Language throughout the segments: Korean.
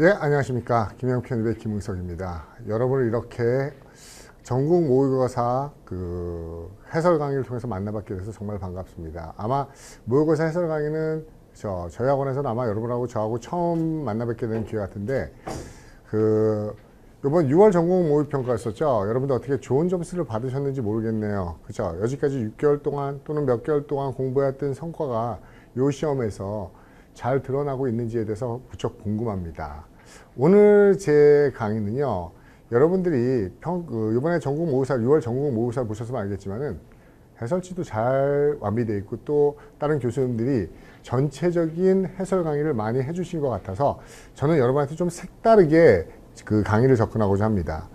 예, 안녕하십니까. 김영편의 김응석입니다. 여러분을 이렇게 전국 모의고사 해설 강의를 통해서 만나뵙게 돼서 정말 반갑습니다. 아마 모의고사 해설 강의는 저희 학원에서는 아마 여러분하고 저하고 처음 만나뵙게 된 기회 같은데, 이번 6월 전국 모의평가였었죠. 여러분들 어떻게 좋은 점수를 받으셨는지 모르겠네요. 그죠? 여지까지 6개월 동안 또는 몇 개월 동안 공부했던 성과가 이 시험에서 잘 드러나고 있는지에 대해서 무척 궁금합니다. 오늘 제 강의는요, 여러분들이 이번에 전국 모의고사, 6월 전국 모의고사 보셨으면 알겠지만은 해설지도 잘 완비되어 있고 또 다른 교수님들이 전체적인 해설 강의를 많이 해주신 것 같아서 저는 여러분한테 좀 색다르게 강의를 접근하고자 합니다.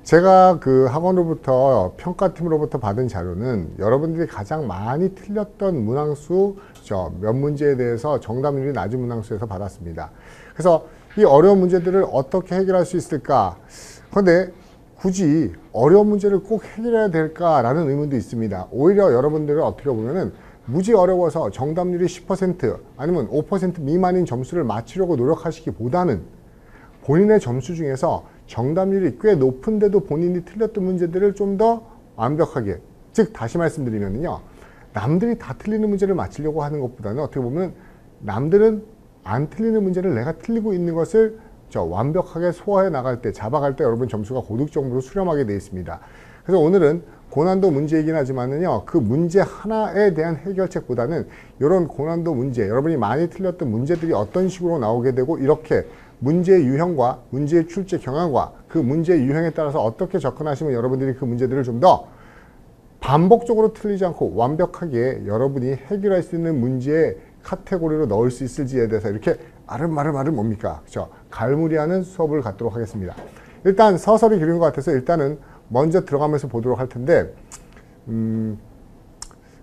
제가 학원으로부터 평가팀으로부터 받은 자료는 여러분들이 가장 많이 틀렸던 문항수 몇 문제에 대해서 정답률이 낮은 문항수에서 받았습니다. 그래서 이 어려운 문제들을 어떻게 해결할 수 있을까? 그런데 굳이 어려운 문제를 꼭 해결해야 될까라는 의문도 있습니다. 오히려 여러분들은 어떻게 보면은 무지 어려워서 정답률이 10% 아니면 5% 미만인 점수를 맞추려고 노력하시기보다는 본인의 점수 중에서 정답률이 꽤 높은데도 본인이 틀렸던 문제들을 좀 더 완벽하게, 즉 다시 말씀드리면요, 남들이 다 틀리는 문제를 맞추려고 하는 것보다는 어떻게 보면 남들은 안 틀리는 문제를 내가 틀리고 있는 것을 완벽하게 소화해 나갈 때, 잡아갈 때 여러분 점수가 고득 정도로 수렴하게 되어 있습니다. 그래서 오늘은 고난도 문제이긴 하지만은요, 그 문제 하나에 대한 해결책보다는 이런 고난도 문제, 여러분이 많이 틀렸던 문제들이 어떤 식으로 나오게 되고, 이렇게 문제의 유형과 문제의 출제 경향과 그 문제의 유형에 따라서 어떻게 접근하시면 여러분들이 그 문제들을 좀 더 반복적으로 틀리지 않고 완벽하게 여러분이 해결할 수 있는 문제의 카테고리로 넣을 수 있을지에 대해서 이렇게 아름아름 뭡니까? 그렇죠? 갈무리하는 수업을 갖도록 하겠습니다. 일단 서설이 길은 것 같아서 일단은 먼저 들어가면서 보도록 할 텐데,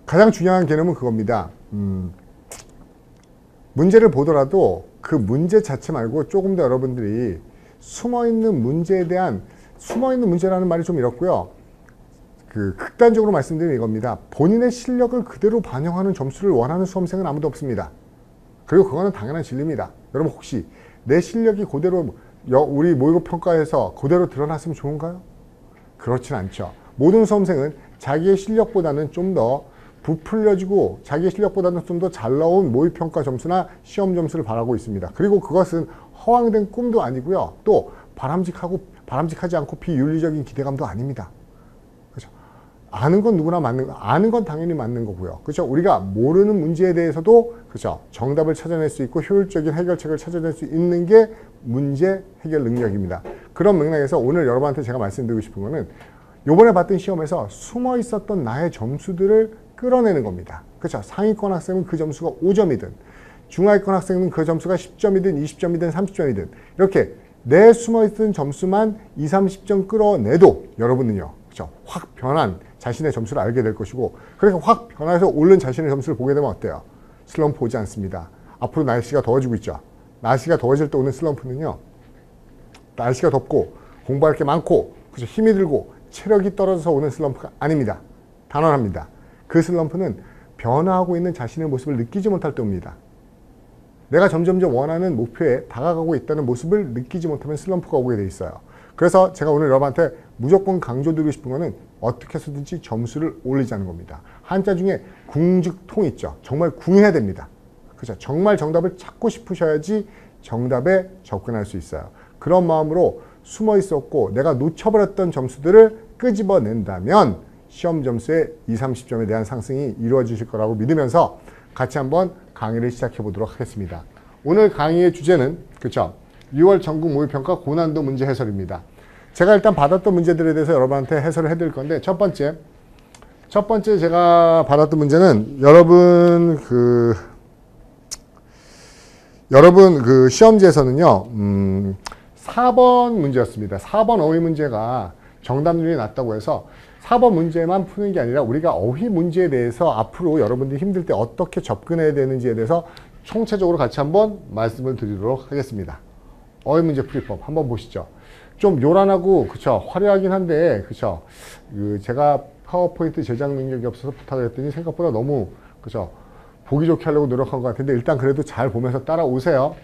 가장 중요한 개념은 그겁니다. 문제를 보더라도 그 문제 자체 말고 조금 더 여러분들이 숨어있는 문제에 대한, 숨어있는 문제라는 말이 좀 이렇고요. 극단적으로 말씀드리는 이겁니다. 본인의 실력을 그대로 반영하는 점수를 원하는 수험생은 아무도 없습니다. 그리고 그거는 당연한 진리입니다. 여러분 혹시 내 실력이 그대로 우리 모의고 평가에서 그대로 드러났으면 좋은가요? 그렇진 않죠. 모든 수험생은 자기의 실력보다는 좀 더 부풀려지고 자기의 실력보다는 좀 더 잘 나온 모의평가 점수나 시험 점수를 바라고 있습니다. 그리고 그것은 허황된 꿈도 아니고요. 또 바람직하지 않고 비윤리적인 기대감도 아닙니다. 그렇죠? 아는 건 누구나 맞는, 아는 건 당연히 맞는 거고요. 그렇죠? 우리가 모르는 문제에 대해서도 그렇죠? 정답을 찾아낼 수 있고 효율적인 해결책을 찾아낼 수 있는 게 문제 해결 능력입니다. 그런 맥락에서 오늘 여러분한테 제가 말씀드리고 싶은 거는 요번에 봤던 시험에서 숨어 있었던 나의 점수들을 끌어내는 겁니다. 그렇죠? 상위권 학생은 그 점수가 5점이든 중하위권 학생은 그 점수가 10점이든 20점이든 30점이든 이렇게 내 숨어있던 점수만 20, 30점 끌어내도 여러분은요, 그렇죠? 확 변한 자신의 점수를 알게 될 것이고, 그렇게 확 변해서 오른 자신의 점수를 보게 되면 어때요? 슬럼프 오지 않습니다. 앞으로 날씨가 더워지고 있죠. 날씨가 더워질 때 오는 슬럼프는요, 날씨가 덥고 공부할 게 많고 그렇죠? 힘이 들고 체력이 떨어져서 오는 슬럼프가 아닙니다. 단언합니다. 그 슬럼프는 변화하고 있는 자신의 모습을 느끼지 못할 때 옵니다. 내가 점점점 원하는 목표에 다가가고 있다는 모습을 느끼지 못하면 슬럼프가 오게 돼 있어요. 그래서 제가 오늘 여러분한테 무조건 강조드리고 싶은 거는 어떻게 해서든지 점수를 올리자는 겁니다. 한자 중에 궁즉통 있죠. 정말 궁해야 됩니다. 그렇죠? 정말 정답을 찾고 싶으셔야지 정답에 접근할 수 있어요. 그런 마음으로 숨어 있었고 내가 놓쳐버렸던 점수들을 끄집어낸다면 시험 점수의 20, 30점에 대한 상승이 이루어지실 거라고 믿으면서 같이 한번 강의를 시작해 보도록 하겠습니다. 오늘 강의의 주제는 그렇죠? 6월 전국 모의평가 고난도 문제 해설입니다. 제가 일단 받았던 문제들에 대해서 여러분한테 해설을 해드릴 건데, 첫 번째 제가 받았던 문제는 여러분 시험지에서는요 4번 문제였습니다. 4번 어휘 문제가 정답률이 낮다고 해서 4번 문제만 푸는 게 아니라 우리가 어휘 문제에 대해서 앞으로 여러분들이 힘들 때 어떻게 접근해야 되는지에 대해서 총체적으로 같이 한번 말씀을 드리도록 하겠습니다. 어휘 문제 풀이법 한번 보시죠. 좀 요란하고 그쵸, 화려하긴 한데 그쵸, 제가 파워포인트 제작 능력이 없어서 부탁을 했더니 생각보다 너무 그쵸, 보기 좋게 하려고 노력한 것 같은데 일단 그래도 잘 보면서 따라오세요.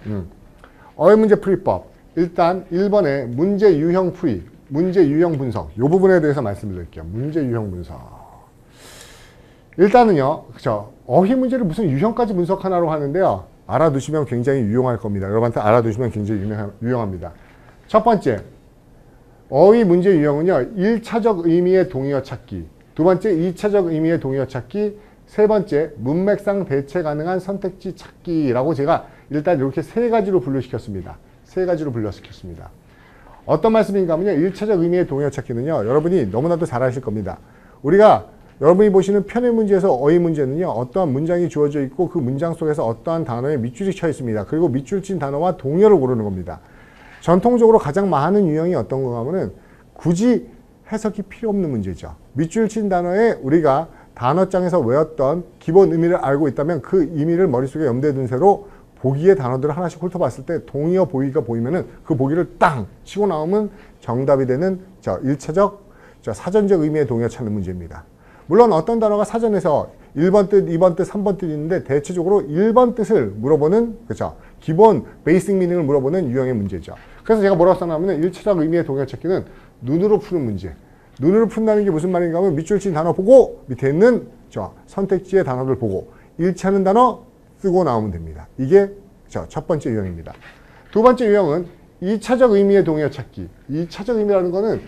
어휘 문제 풀이법 일단 1번에 문제 유형 풀이, 문제 유형 분석 이 부분에 대해서 말씀드릴게요. 문제 유형 분석. 일단은요, 그죠? 어휘 문제를 무슨 유형까지 분석하나로 하는데요. 알아두시면 굉장히 유용할 겁니다. 여러분한테 알아두시면 굉장히 유용합니다. 첫 번째, 어휘 문제 유형은요, 1차적 의미의 동의어 찾기. 두 번째, 2차적 의미의 동의어 찾기. 세 번째, 문맥상 대체 가능한 선택지 찾기라고 제가 일단 이렇게 세 가지로 분류시켰습니다. 세 가지로 분류시켰습니다. 어떤 말씀인가 하면요, 1차적 의미의 동의어 찾기는요, 여러분이 너무나도 잘 아실 겁니다. 우리가 여러분이 보시는 편의 문제에서 어휘 문제는요, 어떠한 문장이 주어져 있고 그 문장 속에서 어떠한 단어에 밑줄이 쳐 있습니다. 그리고 밑줄 친 단어와 동의어를 고르는 겁니다. 전통적으로 가장 많은 유형이 어떤 거 하면은 굳이 해석이 필요 없는 문제죠. 밑줄 친 단어에 우리가 단어장에서 외웠던 기본 의미를 알고 있다면 그 의미를 머릿속에 염두에 둔 채로 보기의 단어들을 하나씩 훑어봤을 때 동의어 보기가 보이면은 그 보기를 땅 치고 나오면 정답이 되는 1차적 사전적 의미의 동의어 찾는 문제입니다. 물론 어떤 단어가 사전에서 1번 뜻, 2번 뜻, 3번 뜻이 있는데 대체적으로 1번 뜻을 물어보는, 그렇죠, 기본 베이직 미닝을 물어보는 유형의 문제죠. 그래서 제가 뭐라고 써놨냐면 1차적 의미의 동의어 찾기는 눈으로 푸는 문제. 눈으로 푼다는 게 무슨 말인가 하면 밑줄 친 단어 보고 밑에 있는 선택지의 단어를 보고 일치 하는 단어 쓰고 나오면 됩니다. 이게 첫 번째 유형입니다. 두 번째 유형은 2차적 의미의 동의어 찾기. 2차적 의미라는 거는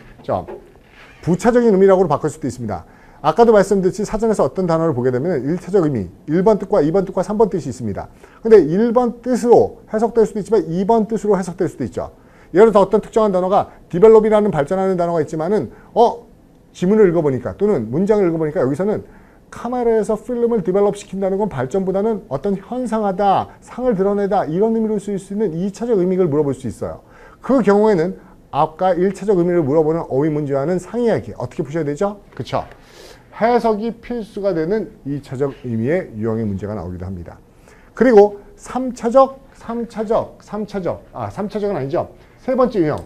부차적인 의미라고 바꿀 수도 있습니다. 아까도 말씀드렸듯이 사전에서 어떤 단어를 보게 되면 1차적 의미, 1번 뜻과 2번 뜻과 3번 뜻이 있습니다. 근데 1번 뜻으로 해석될 수도 있지만 2번 뜻으로 해석될 수도 있죠. 예를 들어 어떤 특정한 단어가 디벨롭이라는 발전하는 단어가 있지만은 지문을 읽어보니까 또는 문장을 읽어보니까 여기서는 카메라에서 필름을 디벨롭 시킨다는 건 발전보다는 어떤 현상하다, 상을 드러내다 이런 의미로 쓰일 수 있는 2차적 의미를 물어볼 수 있어요. 그 경우에는 아까 1차적 의미를 물어보는 어휘 문제와는 상이하게 어떻게 푸셔야 되죠? 그렇죠? 해석이 필수가 되는 2차적 의미의 유형의 문제가 나오기도 합니다. 그리고 3차적은 아니죠. 세 번째 유형.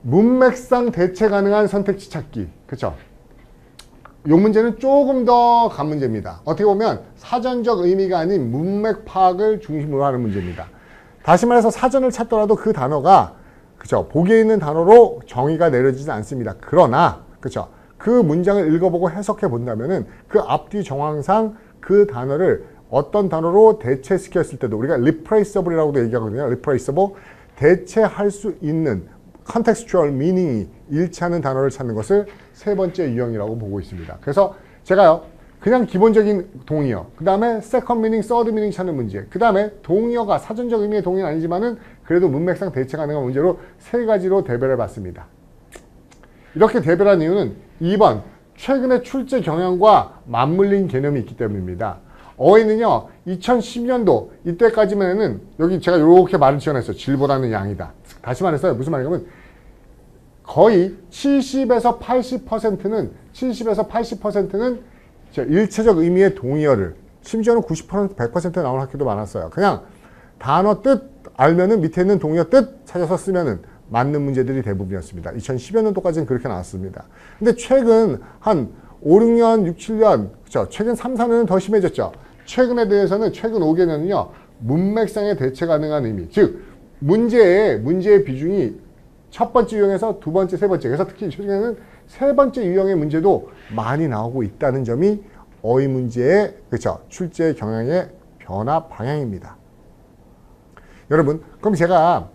문맥상 대체 가능한 선택지 찾기. 그렇죠? 이 문제는 조금 더 간 문제입니다. 어떻게 보면 사전적 의미가 아닌 문맥 파악을 중심으로 하는 문제입니다. 다시 말해서 사전을 찾더라도 그 단어가, 그렇죠, 보기에 있는 단어로 정의가 내려지지 않습니다. 그러나, 그렇죠, 그 문장을 읽어보고 해석해 본다면은 그 앞뒤 정황상 그 단어를 어떤 단어로 대체시켰을 때도 우리가 replaceable이라고도 얘기하거든요. replaceable, 대체할 수 있는 contextual meaning이 일치하는 단어를 찾는 것을 세 번째 유형이라고 보고 있습니다. 그래서 제가요, 그냥 기본적인 동의어, 그 다음에 second meaning, third meaning 찾는 문제, 그 다음에 동의어가 사전적 의미의 동의는 아니지만은 그래도 문맥상 대체 가능한 문제로 세 가지로 대별해 봤습니다. 이렇게 대별한 이유는 2번, 최근의 출제 경향과 맞물린 개념이 있기 때문입니다. 어휘는요, 2010년도 이때까지만은 여기 제가 이렇게 말을 지어냈어요. 질보다는 양이다. 다시 말해서 무슨 말이냐면 거의 70에서 80%는 1차적 의미의 동의어를, 심지어는 90%, 100% 나오는 학교도 많았어요. 그냥 단어 뜻 알면은 밑에 있는 동의어 뜻 찾아서 쓰면은 맞는 문제들이 대부분이었습니다. 2010여 년도까지는 그렇게 나왔습니다. 근데 최근 한 5, 6년, 6, 7년, 그렇죠? 최근 3, 4년은 더 심해졌죠. 최근에 대해서는 최근 5개년은요, 문맥상에 대체 가능한 의미, 즉 문제의 비중이 첫 번째 유형에서 두 번째, 세 번째, 그래서 특히 최근에는 세 번째 유형의 문제도 많이 나오고 있다는 점이 어휘 문제의, 그렇죠, 출제 경향의 변화 방향입니다. 여러분, 그럼 제가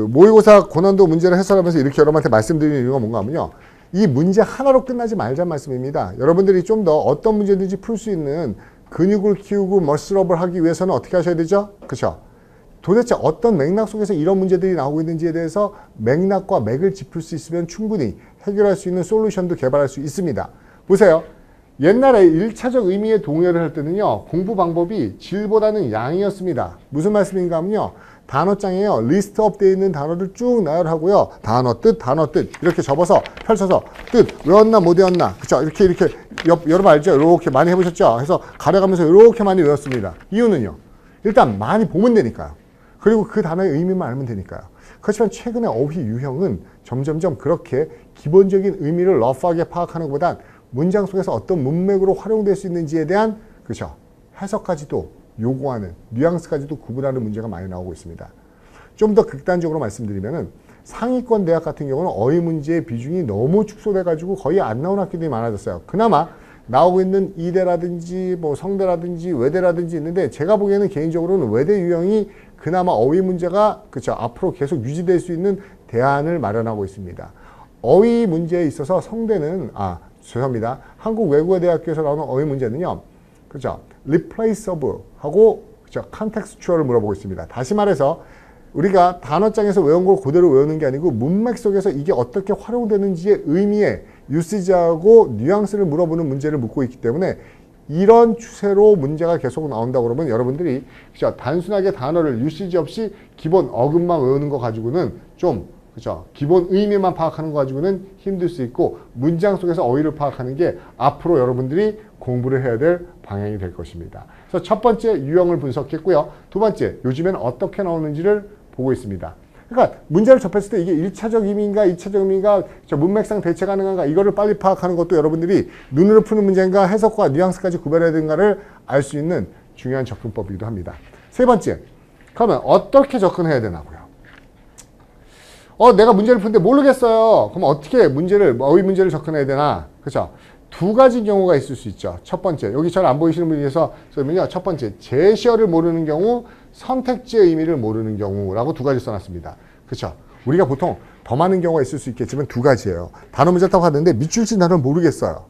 모의고사 고난도 문제를 해설하면서 이렇게 여러분한테 말씀드리는 이유가 뭔가 하면요, 이 문제 하나로 끝나지 말자는 말씀입니다. 여러분들이 좀 더 어떤 문제든지 풀 수 있는 근육을 키우고 머슬업을 하기 위해서는 어떻게 하셔야 되죠? 그렇죠? 도대체 어떤 맥락 속에서 이런 문제들이 나오고 있는지에 대해서 맥락과 맥을 짚을 수 있으면 충분히 해결할 수 있는 솔루션도 개발할 수 있습니다. 보세요. 옛날에 1차적 의미의 동의어를 할 때는요, 공부 방법이 질보다는 양이었습니다. 무슨 말씀인가 하면요, 단어장에요, 리스트업 되어 있는 단어를 쭉 나열하고요, 단어 뜻 이렇게 접어서 펼쳐서 뜻 외웠나 못 외웠나, 그쵸, 이렇게 여러분 알죠? 이렇게 많이 해보셨죠? 그래서 가려가면서 이렇게 많이 외웠습니다. 이유는요, 일단 많이 보면 되니까요. 그리고 그 단어의 의미만 알면 되니까요. 그렇지만 최근의 어휘 유형은 점점점 그렇게 기본적인 의미를 러프하게 파악하는 것보단 문장 속에서 어떤 문맥으로 활용될 수 있는지에 대한, 그렇죠, 해석까지도 요구하는, 뉘앙스까지도 구분하는 문제가 많이 나오고 있습니다. 좀 더 극단적으로 말씀드리면은 상위권 대학 같은 경우는 어휘 문제의 비중이 너무 축소돼가지고 거의 안 나오는 학교들이 많아졌어요. 그나마 나오고 있는 이대라든지 뭐 성대라든지 외대라든지 있는데 제가 보기에는 개인적으로는 외대 유형이 그나마 어휘 문제가 그쵸 앞으로 계속 유지될 수 있는 대안을 마련하고 있습니다. 어휘 문제에 있어서 성대는 죄송합니다. 한국 외국어 대학교에서 나오는 어휘 문제는요. 그죠? replaceable 하고 그죠? contextual을 물어보고 있습니다. 다시 말해서 우리가 단어장에서 외운 걸 그대로 외우는 게 아니고 문맥 속에서 이게 어떻게 활용되는지의 의미에 유시지하고 뉘앙스를 물어보는 문제를 묻고 있기 때문에 이런 추세로 문제가 계속 나온다 그러면 여러분들이 그죠? 단순하게 단어를 유시지 없이 기본 어근만 외우는 거 가지고는 좀 그죠? 기본 의미만 파악하는 거 가지고는 힘들 수 있고 문장 속에서 어휘를 파악하는 게 앞으로 여러분들이 공부를 해야 될 방향이 될 것입니다. 그래서 첫 번째 유형을 분석했고요. 두 번째 요즘엔 어떻게 나오는지를 보고 있습니다. 그러니까 문제를 접했을 때 이게 1차적 의미인가 2차적 의미인가 문맥상 대체 가능한가 이거를 빨리 파악하는 것도 여러분들이 눈으로 푸는 문제인가 해석과 뉘앙스까지 구별해야 되는가를 알 수 있는 중요한 접근법이기도 합니다. 세 번째, 그러면 어떻게 접근해야 되나고요. 내가 문제를 푸는데 모르겠어요. 그럼 어떻게 어휘 문제를 접근해야 되나? 그렇죠? 두 가지 경우가 있을 수 있죠. 첫 번째, 여기 잘 안 보이시는 분이 계셔서 그러면요. 첫 번째, 제시어를 모르는 경우, 선택지의 의미를 모르는 경우라고 두 가지 써놨습니다. 그렇죠? 우리가 보통 더 많은 경우가 있을 수 있겠지만 두 가지예요. 단어 문제 타고 하는데 밑줄 친 단어를 모르겠어요.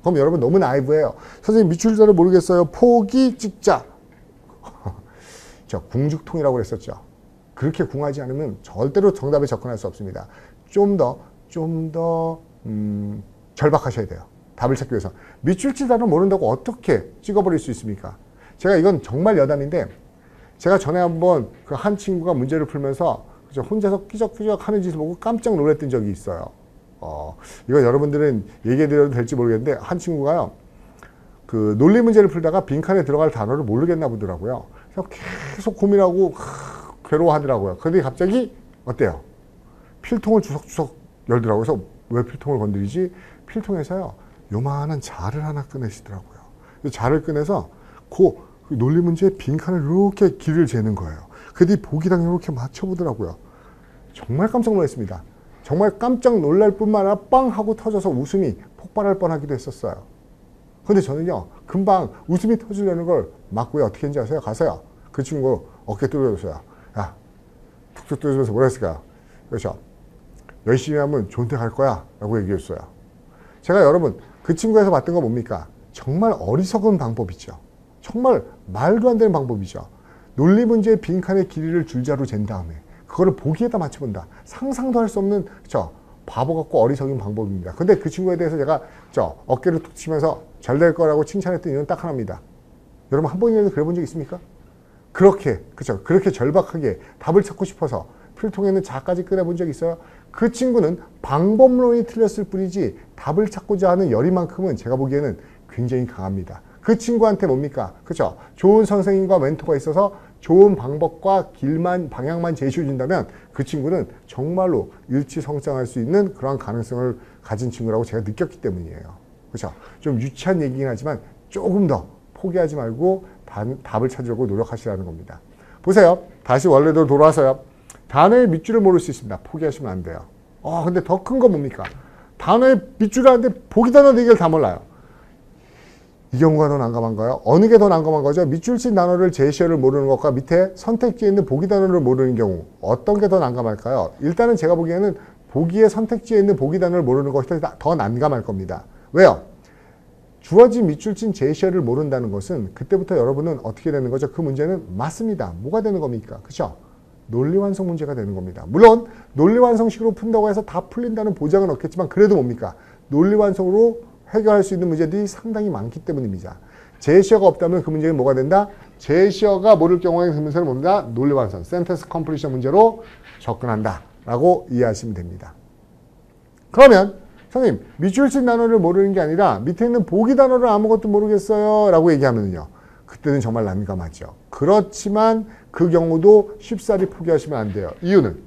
그럼 여러분 너무 나이브해요. 선생님 밑줄 단어 모르겠어요. 포기 찍자. 저 궁죽통이라고 그랬었죠. 그렇게 궁하지 않으면 절대로 정답에 접근할 수 없습니다. 좀 더 절박하셔야 돼요. 답을 찾기 위해서. 밑줄 친 단어 모른다고 어떻게 찍어버릴 수 있습니까? 제가 이건 정말 여담인데 제가 전에 한번 그 한 친구가 문제를 풀면서 혼자서 끼적끼적 하는 짓을 보고 깜짝 놀랐던 적이 있어요. 이거 여러분들은 얘기해드려도 될지 모르겠는데 한 친구가요. 그 논리 문제를 풀다가 빈칸에 들어갈 단어를 모르겠나 보더라고요. 그래서 계속 고민하고 괴로워하더라고요. 그런데 갑자기 어때요? 필통을 주석주석 열더라고요. 그래서 왜 필통을 건드리지? 필통에서요. 요만한 자를 하나 꺼내시더라고요. 자를 꺼내서 그 논리 문제의 빈칸을 이렇게 길을 재는 거예요. 그뒤 보기랑 이렇게 맞춰보더라고요. 정말 깜짝 놀랐습니다. 정말 깜짝 놀랄 뿐만 아니라 빵 하고 터져서 웃음이 폭발할 뻔하기도 했었어요. 그런데 저는요. 금방 웃음이 터지려는 걸 막고요. 어떻게 했는지 아세요? 가서요. 그 친구 어깨 뚫어줬어요. 야, 툭툭 뚫어주면서 뭐라 했을까요? 그렇죠. 열심히 하면 좋은 데 갈 거야 라고 얘기했어요. 제가 여러분 그 친구에서 봤던 건 뭡니까? 정말 어리석은 방법이죠. 정말 말도 안 되는 방법이죠. 논리 문제의 빈칸의 길이를 줄자로 잰 다음에 그거를 보기에다 맞춰본다. 상상도 할 수 없는 바보 같고 어리석은 방법입니다. 근데 그 친구에 대해서 제가 어깨를 툭 치면서 잘 될 거라고 칭찬했던 이유는 딱 하나입니다. 여러분 한 번이라도 그래 본 적 있습니까? 그렇게 절박하게 답을 찾고 싶어서 필통에는 자까지 꺼내본 적 있어요? 그 친구는 방법론이 틀렸을 뿐이지 답을 찾고자 하는 열의만큼은 제가 보기에는 굉장히 강합니다. 그 친구한테 뭡니까? 그렇죠? 좋은 선생님과 멘토가 있어서 좋은 방법과 길만 방향만 제시해 준다면 그 친구는 정말로 일치성장할 수 있는 그러한 가능성을 가진 친구라고 제가 느꼈기 때문이에요. 그렇죠? 좀 유치한 얘기긴 하지만 조금 더 포기하지 말고 답을 찾으려고 노력하시라는 겁니다. 보세요. 다시 원래대로 돌아와서요. 단어의 밑줄을 모를 수 있습니다. 포기하시면 안 돼요. 근데 더 큰 건 뭡니까? 단어의 밑줄을 하는데 보기 단어 4개를 다 몰라요. 이 경우가 더 난감한가요? 어느 게 더 난감한 거죠? 밑줄 친 단어를 제시어를 모르는 것과 밑에 선택지에 있는 보기 단어를 모르는 경우 어떤 게 더 난감할까요? 일단은 제가 보기에는 보기의 선택지에 있는 보기 단어를 모르는 것이 더 난감할 겁니다. 왜요? 주어진 밑줄 친 제시어를 모른다는 것은 그때부터 여러분은 어떻게 되는 거죠? 그 문제는 맞습니다. 뭐가 되는 겁니까? 그렇죠? 논리완성 문제가 되는 겁니다. 물론 논리완성식으로 푼다고 해서 다 풀린다는 보장은 없겠지만 그래도 뭡니까? 논리완성으로 해결할 수 있는 문제들이 상당히 많기 때문입니다. 제시어가 없다면 그 문제는 뭐가 된다? 제시어가 모를 경우에 그 문제는 뭡니다? 논리완성, 센텐스 컴플리션 문제로 접근한다 라고 이해하시면 됩니다. 그러면 선생님 밑줄 친 단어를 모르는 게 아니라 밑에 있는 보기 단어를 아무것도 모르겠어요 라고 얘기하면요. 그때는 정말 난감하죠. 그렇지만 그 경우도 쉽사리 포기하시면 안 돼요. 이유는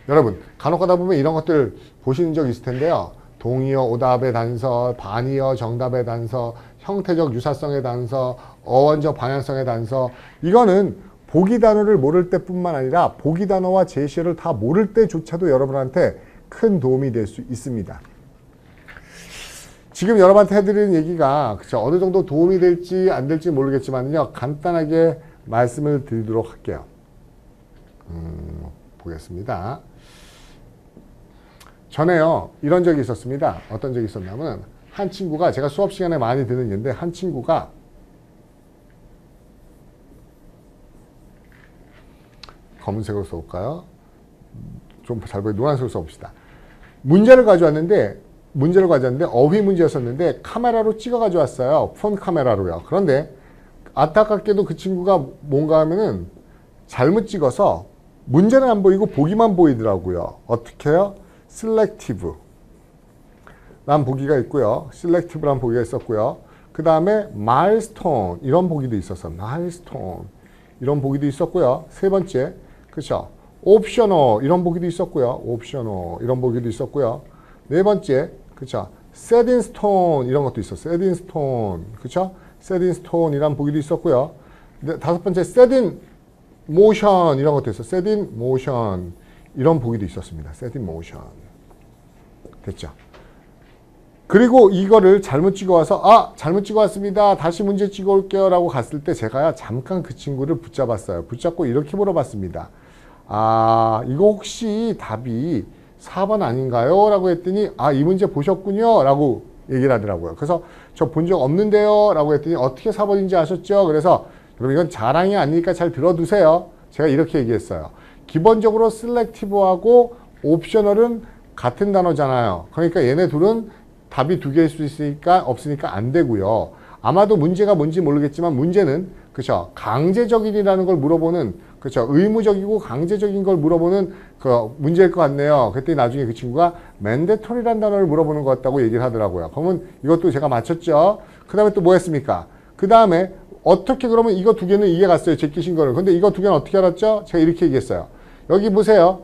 여러분 간혹 가다 보면 이런 것들 보시는 적 있을 텐데요. 동의어 오답의 단서, 반의어 정답의 단서, 형태적 유사성의 단서, 어원적 방향성의 단서 이거는 보기 단어를 모를 때뿐만 아니라 보기 단어와 제시어를 다 모를 때조차도 여러분한테 큰 도움이 될 수 있습니다. 지금 여러분한테 해드리는 얘기가 그쵸, 어느 정도 도움이 될지 안 될지 모르겠지만요, 간단하게 말씀을 드리도록 할게요. 보겠습니다. 전에요, 이런 적이 있었습니다. 어떤 적이 있었냐면, 한 친구가, 제가 수업 시간에 많이 듣는 얘기인데, 한 친구가 검은색으로 써볼까요? 좀 잘 보여, 노란색으로 써봅시다. 문제를 가져왔는데 어휘 문제였었는데 카메라로 찍어 가져왔어요. 폰 카메라로요. 그런데 안타깝게도 그 친구가 뭔가 하면은 잘못 찍어서 문제는 안 보이고 보기만 보이더라고요. 어떻게 해요? 셀렉티브 란 보기가 있고요. 셀렉티브란 보기가 있었고요. 그 다음에 마일스톤 이런 보기도 있었어. 마일스톤 이런 보기도 있었고요. 세 번째, 그렇죠? 옵셔널 이런 보기도 있었고요. 옵셔널 이런 보기도 있었고요. 네 번째, 그렇죠? 세딘스톤 이런 것도 있었어요. 세딘스톤, 그렇죠? 세딘스톤이란 보기도 있었고요. 다섯 번째, 세딘 모션 이런 것도 있었어요. 세딘 모션 이런 보기도 있었습니다. 세딘 모션. 됐죠? 그리고 이거를 잘못 찍어와서 잘못 찍어왔습니다. 다시 문제 찍어올게요 라고 갔을 때 제가 잠깐 그 친구를 붙잡았어요. 붙잡고 이렇게 물어봤습니다. 이거 혹시 답이 4번 아닌가요? 라고 했더니 이 문제 보셨군요 라고 얘기를 하더라고요. 그래서 저 본 적 없는데요 라고 했더니 어떻게 4번인지 아셨죠? 그래서 여러분 이건 자랑이 아니니까 잘 들어두세요. 제가 이렇게 얘기했어요. 기본적으로 셀렉티브하고 옵셔널은 같은 단어잖아요. 그러니까 얘네 둘은 답이 두 개일 수 있으니까 없으니까 안 되고요. 아마도 문제가 뭔지 모르겠지만 문제는 그렇죠. 강제적인이라는 걸 물어보는 그렇죠. 의무적이고 강제적인 걸 물어보는 그 문제일 것 같네요. 그랬더니 나중에 그 친구가 mandatory라는 단어를 물어보는 것 같다고 얘기를 하더라고요. 그러면 이것도 제가 맞췄죠. 그 다음에 또 뭐 했습니까? 그 다음에 어떻게 그러면 이거 두 개는 이해 갔어요. 제끼신 거를. 근데 이거 두 개는 어떻게 알았죠? 제가 이렇게 얘기했어요. 여기 보세요.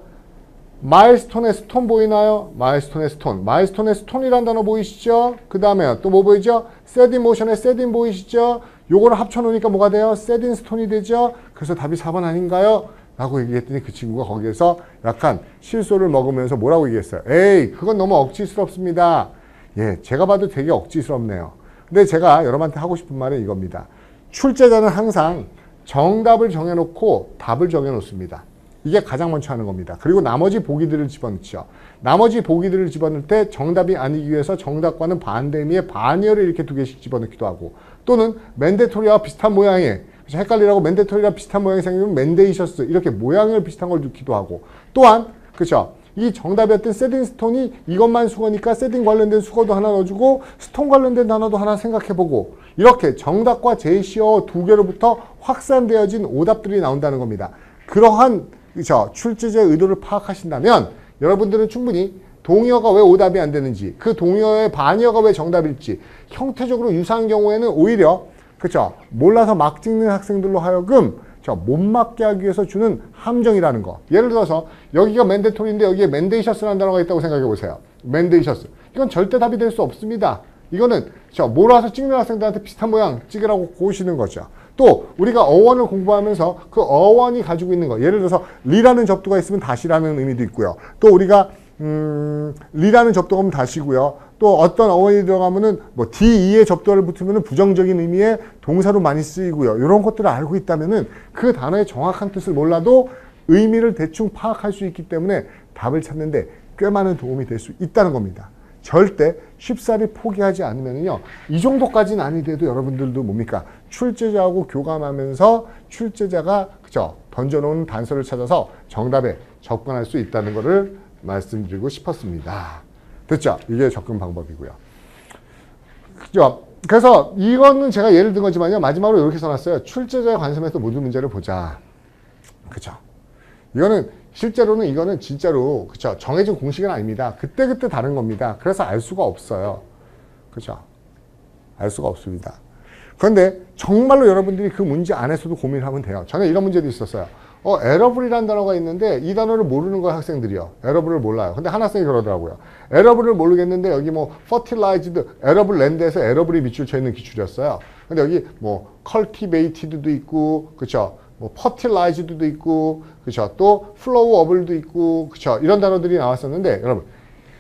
마일스톤의 스톤 보이나요? 마일스톤의 스톤. 마일스톤의 스톤이라는 단어 보이시죠? 그 다음에 또 뭐 보이죠? 세딘 모션의 세딘 보이시죠? 요거를 합쳐놓으니까 뭐가 돼요? 세딘 스톤이 되죠? 그래서 답이 4번 아닌가요? 라고 얘기했더니 그 친구가 거기에서 약간 실소를 먹으면서 뭐라고 얘기했어요? 에이, 그건 너무 억지스럽습니다. 예, 제가 봐도 되게 억지스럽네요. 근데 제가 여러분한테 하고 싶은 말은 이겁니다. 출제자는 항상 정답을 정해놓고 답을 정해놓습니다. 이게 가장 먼저 하는 겁니다. 그리고 나머지 보기들을 집어넣죠. 나머지 보기들을 집어넣을 때 정답이 아니기 위해서 정답과는 반대 의미의 반열을 이렇게 두 개씩 집어넣기도 하고 또는 맨데토리와 비슷한 모양의 헷갈리라고 맨데토리랑 비슷한 모양이 생기면 맨데이셔스 이렇게 모양을 비슷한 걸 넣기도 하고 또한 그렇죠. 이 정답이었던 세딘 스톤이 이것만 수거니까 세딘 관련된 수거도 하나 넣어주고 스톤 관련된 단어도 하나 생각해보고 이렇게 정답과 제시어 두 개로부터 확산되어진 오답들이 나온다는 겁니다. 그러한 그렇죠. 출제자의 의도를 파악하신다면 여러분들은 충분히 동의어가 왜 오답이 안 되는지 그 동의어의 반의어가 왜 정답일지 형태적으로 유사한 경우에는 오히려 그렇죠. 몰라서 막 찍는 학생들로 하여금 못 맞게 하기 위해서 주는 함정이라는 거. 예를 들어서 여기가 맨데토리인데 여기에 맨데이셔스라는 단어가 있다고 생각해 보세요. 맨데이셔스. 이건 절대 답이 될 수 없습니다. 이거는 몰라서 찍는 학생들한테 비슷한 모양 찍으라고 고시는 거죠. 또 우리가 어원을 공부하면서 그 어원이 가지고 있는 거. 예를 들어서 리라는 접두가 있으면 다시라는 의미도 있고요. 또 우리가 리라는 접두가 오면 다시고요. 또 어떤 어원이 들어가면은 뭐 DE의 접두어를 붙으면은 부정적인 의미의 동사로 많이 쓰이고요. 이런 것들을 알고 있다면은 그 단어의 정확한 뜻을 몰라도 의미를 대충 파악할 수 있기 때문에 답을 찾는데 꽤 많은 도움이 될 수 있다는 겁니다. 절대 쉽사리 포기하지 않으면요. 이 정도까지는 아니돼도 여러분들도 뭡니까? 출제자하고 교감하면서 출제자가 그죠? 던져놓은 단서를 찾아서 정답에 접근할 수 있다는 것을 말씀드리고 싶었습니다. 됐죠? 이게 접근 방법이고요. 그죠? 그래서 이거는 제가 예를 든 거지만요. 마지막으로 이렇게 써놨어요. 출제자의 관점에서 모든 문제를 보자. 그죠? 이거는 실제로는 이거는 진짜로 그쵸? 정해진 공식은 아닙니다. 그때그때 다른 겁니다. 그래서 알 수가 없어요. 그죠? 알 수가 없습니다. 그런데 정말로 여러분들이 그 문제 안에서도 고민을 하면 돼요. 전에 이런 문제도 있었어요. 에러블이라는 단어가 있는데 이 단어를 모르는 거예요, 학생들이요. 에러블을 몰라요. 근데 한 학생이 그러더라고요. 에러블을 모르겠는데 여기 뭐 fertilized, 에러블 랜드에서 에러블이 밑줄 쳐 있는 기출이었어요. 근데 여기 뭐 cultivated도 있고, 그쵸? 뭐 fertilized도 있고, 그쵸? 또 flowable도 있고, 그쵸? 이런 단어들이 나왔었는데, 여러분,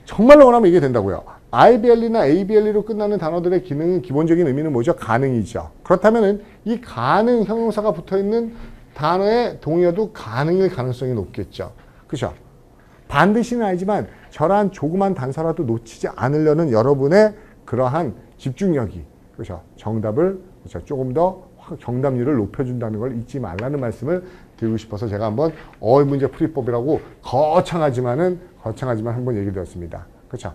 정말로 원하면 이게 된다고요. IBLE나 ABLE로 끝나는 단어들의 기능은, 기본적인 의미는 뭐죠? 가능이죠. 그렇다면은 이 가능 형용사가 붙어 있는 단어의 동의어도 가능일 가능성이 높겠죠. 그쵸? 반드시는 아니지만 저러한 조그만 단서라도 놓치지 않으려는 여러분의 그러한 집중력이, 그렇죠? 정답을, 그렇죠? 조금 더 정답률을 높여준다는 걸 잊지 말라는 말씀을 드리고 싶어서 제가 한번 어휘 문제 풀이법이라고 거창하지만 한번 얘기 드렸습니다. 그렇죠?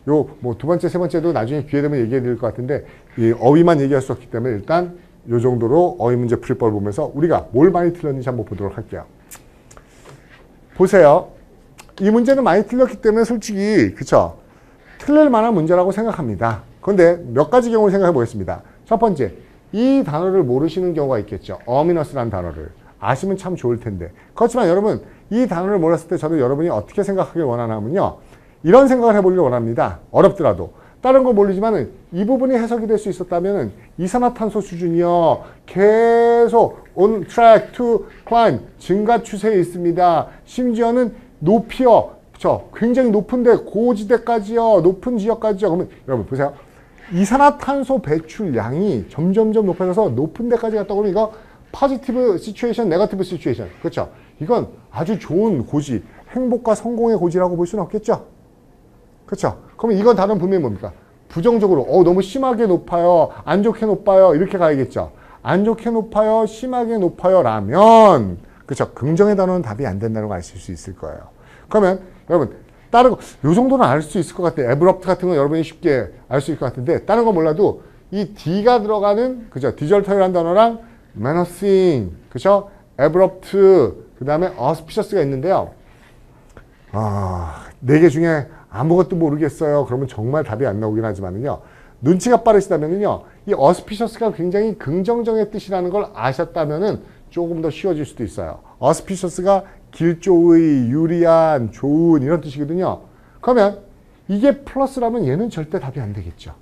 요 뭐 두 번째, 세 번째도 나중에 기회 되면 얘기해 드릴 것 같은데, 이 어휘만 얘기할 수 없기 때문에 일단 요 정도로 어휘 문제 풀이법을 보면서 우리가 뭘 많이 틀렸는지 한번 보도록 할게요. 보세요. 이 문제는 많이 틀렸기 때문에 솔직히, 그쵸? 틀릴 만한 문제라고 생각합니다. 그런데 몇 가지 경우를 생각해 보겠습니다. 첫 번째, 이 단어를 모르시는 경우가 있겠죠. 어미너스라는 단어를. 아시면 참 좋을 텐데. 그렇지만 여러분, 이 단어를 몰랐을 때 저도 여러분이 어떻게 생각하길 원하냐면요. 이런 생각을 해보길 원합니다. 어렵더라도. 다른 걸 모르지만은 이 부분이 해석이 될 수 있었다면은 이산화탄소 수준이요. 계속 on track to climb. 증가 추세에 있습니다. 심지어는 높이요. 그쵸? 굉장히 높은데 고지대까지요. 높은 지역까지요. 그러면 여러분 보세요. 이산화탄소 배출량이 점점점 높아져서 높은 데까지 갔다 오면 이거 포지티브 시츄에이션, 네거티브 시츄에이션. 그렇죠? 이건 아주 좋은 고지, 행복과 성공의 고지라고 볼 수는 없겠죠? 그렇죠? 그러면 이건 다른 분명히 뭡니까? 부정적으로 너무 심하게 높아요. 안 좋게 높아요. 이렇게 가야겠죠? 안 좋게 높아요. 심하게 높아요. 라면 그렇죠? 긍정의 단어는 답이 안 된다는 걸 아실 수 있을 거예요. 그러면 여러분 다른 거, 요 정도는 알 수 있을 것 같아요. abrupt 같은 거 여러분이 쉽게 알 수 있을 것 같은데, 다른 거 몰라도 이 D가 들어가는, 그죠? 디절터이라는 단어랑 menacing, 그죠? abrupt, 그 다음에 auspicious가 있는데요. 네 개 중에 아무것도 모르겠어요. 그러면 정말 답이 안 나오긴 하지만은요. 눈치가 빠르시다면은요. 이 auspicious가 굉장히 긍정적인 뜻이라는 걸 아셨다면은 조금 더 쉬워질 수도 있어요. auspicious가 길조의, 유리한, 좋은 이런 뜻이거든요. 그러면 이게 플러스라면 얘는 절대 답이 안 되겠죠.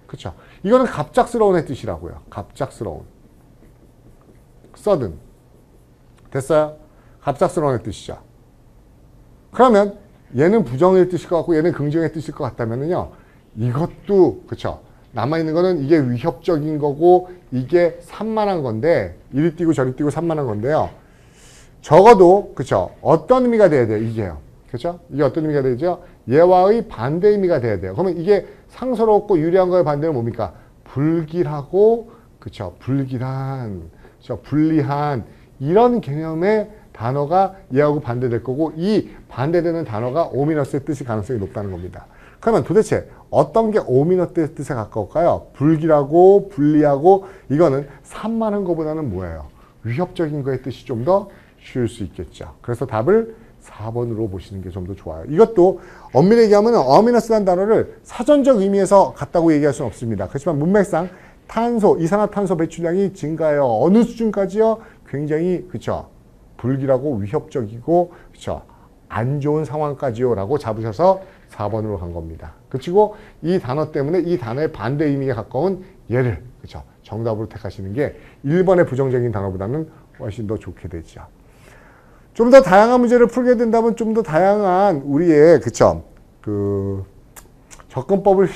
그렇죠? 이거는 갑작스러운의 뜻이라고요. 갑작스러운. sudden. 됐어요? 갑작스러운의 뜻이죠. 그러면 얘는 부정의 뜻일 것 같고 얘는 긍정의 뜻일 것 같다면요. 이것도 그렇죠. 남아있는 거는 이게 위협적인 거고 이게 산만한 건데, 이리 뛰고 저리 뛰고 산만한 건데요. 적어도 그렇죠. 어떤 의미가 돼야 돼요? 이게요. 그렇죠? 이게 어떤 의미가 되죠? 얘와의 반대 의미가 돼야 돼요. 그러면 이게 상서롭고 유리한 거의 반대는 뭡니까? 불길하고 그렇죠. 불길한, 그렇죠? 불리한 이런 개념의 단어가 얘하고 반대될 거고, 이 반대되는 단어가 오미너스의 뜻이 가능성이 높다는 겁니다. 그러면 도대체 어떤 게 오미너스의 뜻에 가까울까요? 불길하고 불리하고 이거는 산만한 것보다는 뭐예요? 위협적인 거의 뜻이 좀 더 쉬울 수 있겠죠. 그래서 답을 4번으로 보시는 게 좀 더 좋아요. 이것도 엄밀히 얘기하면 어미너스라는 단어를 사전적 의미에서 같다고 얘기할 수는 없습니다. 그렇지만 문맥상 탄소, 이산화탄소 배출량이 증가해요. 어느 수준까지요? 굉장히 그렇죠. 불길하고 위협적이고 그렇죠. 안 좋은 상황까지요 라고 잡으셔서 4번으로 간 겁니다. 그리고 이 단어 때문에 이 단어의 반대 의미에 가까운 얘를 그렇죠. 정답으로 택하시는 게 1번의 부정적인 단어보다는 훨씬 더 좋게 되죠. 좀 더 다양한 문제를 풀게 된다면 좀 더 다양한 우리의 그쵸 그 접근법을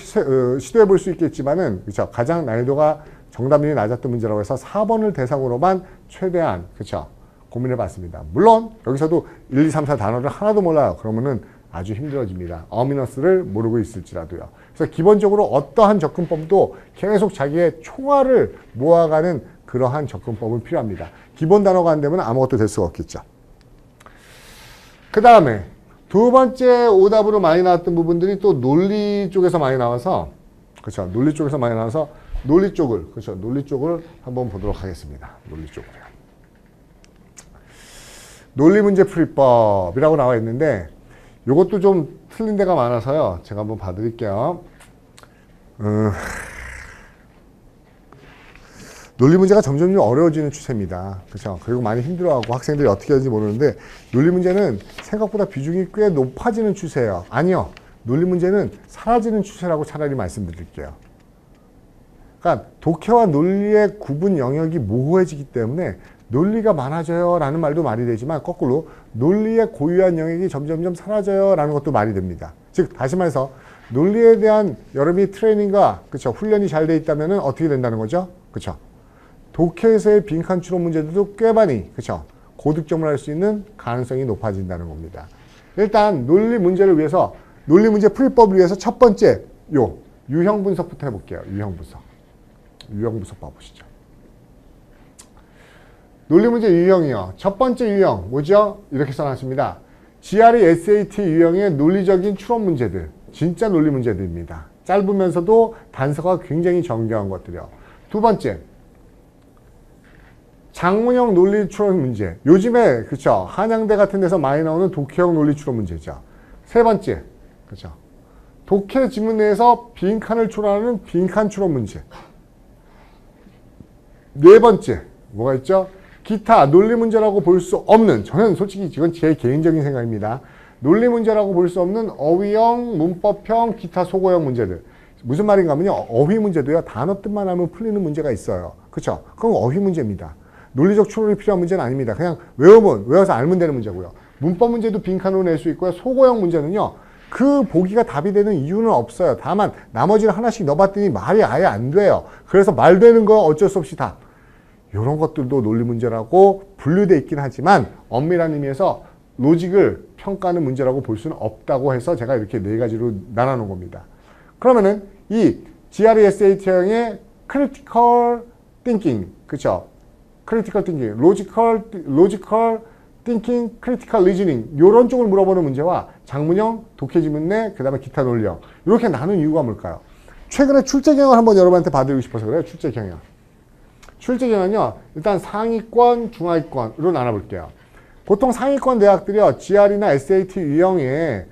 시도해 볼 수 있겠지만은 그쵸 가장 난이도가 정답률이 낮았던 문제라고 해서 4번을 대상으로만 최대한 그쵸 고민해 봤습니다. 물론 여기서도 1, 2, 3, 4 단어를 하나도 몰라요. 그러면은 아주 힘들어집니다. 어미너스를 모르고 있을지라도요. 그래서 기본적으로 어떠한 접근법도 계속 자기의 총알을 모아가는 그러한 접근법은 필요합니다. 기본 단어가 안 되면 아무것도 될 수가 없겠죠. 그 다음에 두 번째 오답으로 많이 나왔던 부분들이 또 논리 쪽에서 많이 나와서 그렇죠. 논리 쪽에서 많이 나와서 논리 쪽을 그렇죠. 논리 쪽을 한번 보도록 하겠습니다. 논리 쪽으로요. 논리 문제 풀이법이라고 나와 있는데 이것도 좀 틀린 데가 많아서요. 제가 한번 봐드릴게요. 논리 문제가 점점 어려워지는 추세입니다. 그렇죠? 그리고 많이 힘들어하고 학생들이 어떻게 하는지 모르는데 논리 문제는 생각보다 비중이 꽤 높아지는 추세예요. 아니요. 논리 문제는 사라지는 추세라고 차라리 말씀드릴게요. 그러니까 독해와 논리의 구분 영역이 모호해지기 때문에 논리가 많아져요 라는 말도 말이 되지만 거꾸로 논리의 고유한 영역이 점점점 사라져요 라는 것도 말이 됩니다. 즉 다시 말해서 논리에 대한 여러분이 트레이닝과 그쵸 훈련이 잘 돼 있다면 어떻게 된다는 거죠? 그쵸 독해에서의 빈칸 추론 문제들도 꽤 많이 그쵸 고득점을 할 수 있는 가능성이 높아진다는 겁니다. 일단 논리 문제를 위해서 논리 문제 풀이법을 위해서 첫 번째 요 유형 분석부터 해볼게요. 유형 분석 봐보시죠. 논리 문제 유형이요. 첫 번째 유형 뭐죠? 이렇게 써놨습니다. GRE SAT 유형의 논리적인 추론 문제들, 진짜 논리 문제들입니다. 짧으면서도 단서가 굉장히 정교한 것들이요. 두 번째, 장문형 논리 추론 문제. 요즘에 그쵸 한양대 같은 데서 많이 나오는 독해형 논리 추론 문제죠. 세 번째, 그쵸 독해 지문 내에서 빈칸을 추론하는 빈칸 추론 문제. 네 번째, 뭐가 있죠? 기타 논리 문제라고 볼 수 없는, 저는 솔직히 이건 제 개인적인 생각입니다. 논리 문제라고 볼 수 없는 어휘형, 문법형, 기타 소거형 문제들. 무슨 말인가 하면요. 어휘 문제도요. 단어 뜻만 하면 풀리는 문제가 있어요. 그렇죠? 그건 어휘 문제입니다. 논리적 추론이 필요한 문제는 아닙니다. 그냥 외워서 알면 되는 문제고요. 문법 문제도 빈칸으로 낼 수 있고요. 소거형 문제는요. 그 보기가 답이 되는 이유는 없어요. 다만 나머지를 하나씩 넣어봤더니 말이 아예 안 돼요. 그래서 말 되는 거 어쩔 수 없이 답. 이런 것들도 논리 문제라고 분류되어 있긴 하지만 엄밀한 의미에서 로직을 평가하는 문제라고 볼 수는 없다고 해서 제가 이렇게 네 가지로 나눠놓은 겁니다. 그러면은 이 GRE SAT형의 critical thinking, 그쵸? critical thinking, logical thinking, critical reasoning 이런 쪽을 물어보는 문제와 장문형, 독해지문내, 그 다음에 기타 논리형 이렇게 나눈 이유가 뭘까요? 최근에 출제 경향을 한번 여러분한테 봐드리고 싶어서 그래요. 출제 경향. 출제 경향은요. 일단 상위권, 중하위권으로 나눠볼게요. 보통 상위권 대학들이요. GRE나 SAT 유형에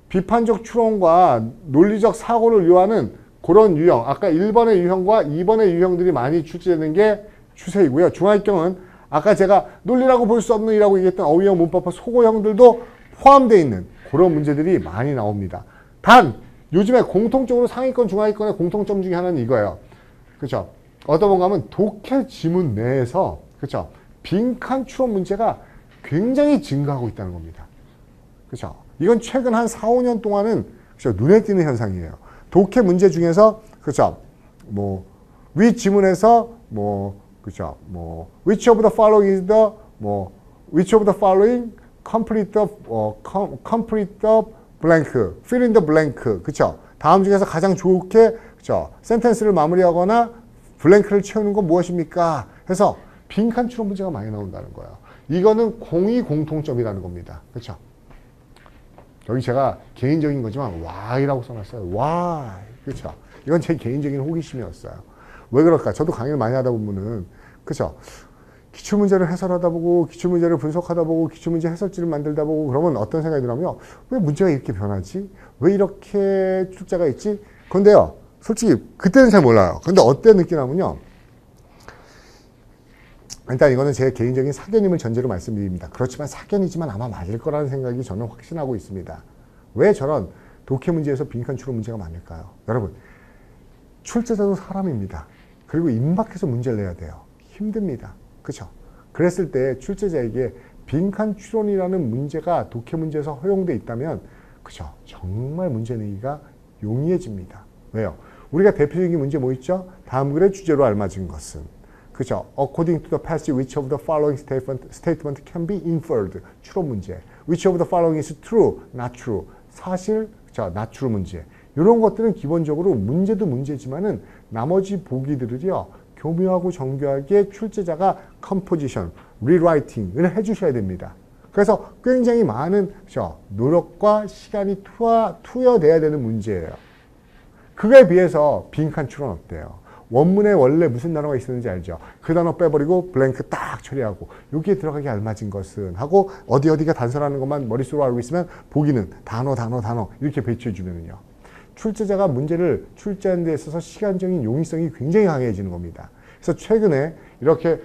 비판적 추론과 논리적 사고를 요하는 그런 유형, 아까 1번의 유형과 2번의 유형들이 많이 출제되는 게 추세이고요. 중하위권은 아까 제가 논리라고 볼 수 없는 이라고 얘기했던 어휘형, 문법학, 소고형들도 포함되어 있는 그런 문제들이 많이 나옵니다. 단 요즘에 공통적으로 상위권, 중하위권의 공통점 중에 하나는 이거예요. 그렇죠? 어떤 건가 하면 독해 지문 내에서 그렇죠? 빈칸 추론 문제가 굉장히 증가하고 있다는 겁니다. 그렇죠? 이건 최근 한 4, 5년 동안은 그렇죠? 눈에 띄는 현상이에요. 독해 문제 중에서 그렇죠? 뭐 위 지문에서 그렇죠? which of the following is the which of the following complete the blank, fill in the blank. 그렇죠? 다음 중에서 가장 좋게 그렇죠? 센텐스를 마무리하거나 블랭크를 채우는 건 무엇입니까? 해서 빈칸 추론 문제가 많이 나온다는 거예요. 이거는 공이 공통점이라는 겁니다. 그렇죠? 여기 제가 개인적인 거지만 Y라고 써놨어요. Y. 그렇죠? 이건 제 개인적인 호기심이었어요. 왜 그럴까? 저도 강의를 많이 하다 보면은 그렇죠? 기출문제를 해설하다 보고 기출문제를 분석하다 보고 기출문제 해설지를 만들다 보고 그러면 어떤 생각이 들냐면요. 왜 문제가 이렇게 변하지? 왜 이렇게 출제가 있지? 그런데요. 솔직히 그때는 잘 몰라요. 근데 어때 느끼냐면요. 일단 이거는 제 개인적인 사견임을 전제로 말씀드립니다. 그렇지만 사견이지만 아마 맞을 거라는 생각이 저는 확신하고 있습니다. 왜 저런 독해 문제에서 빈칸 추론 문제가 많을까요? 여러분, 출제자도 사람입니다. 그리고 임박해서 문제를 내야 돼요. 힘듭니다. 그렇죠? 그랬을 때 출제자에게 빈칸 추론이라는 문제가 독해 문제에서 허용돼 있다면 그렇죠? 정말 문제 내기가 용이해집니다. 왜요? 우리가 대표적인 문제 뭐 있죠? 다음 글의 주제로 알맞은 것은 그죠? According to the passage, which of the following statement can be inferred? 추론 문제. Which of the following is true, not true? 사실, not true 문제. 이런 것들은 기본적으로 문제도 문제지만은 나머지 보기들을요 교묘하고 정교하게 출제자가 컴포지션, 리라이팅을 해주셔야 됩니다. 그래서 굉장히 많은 노력과 시간이 투여돼야 되는 문제예요. 그거에 비해서 빈칸 추론 어때요? 원문에 원래 무슨 단어가 있었는지 알죠? 그 단어 빼버리고 블랭크 딱 처리하고 여기에 들어가기 알맞은 것은 하고 어디가 단서라는 것만 머릿속으로 알고 있으면 보기는 단어 이렇게 배치해주면요. 출제자가 문제를 출제하는 데 있어서 시간적인 용이성이 굉장히 강해지는 겁니다. 그래서 최근에 이렇게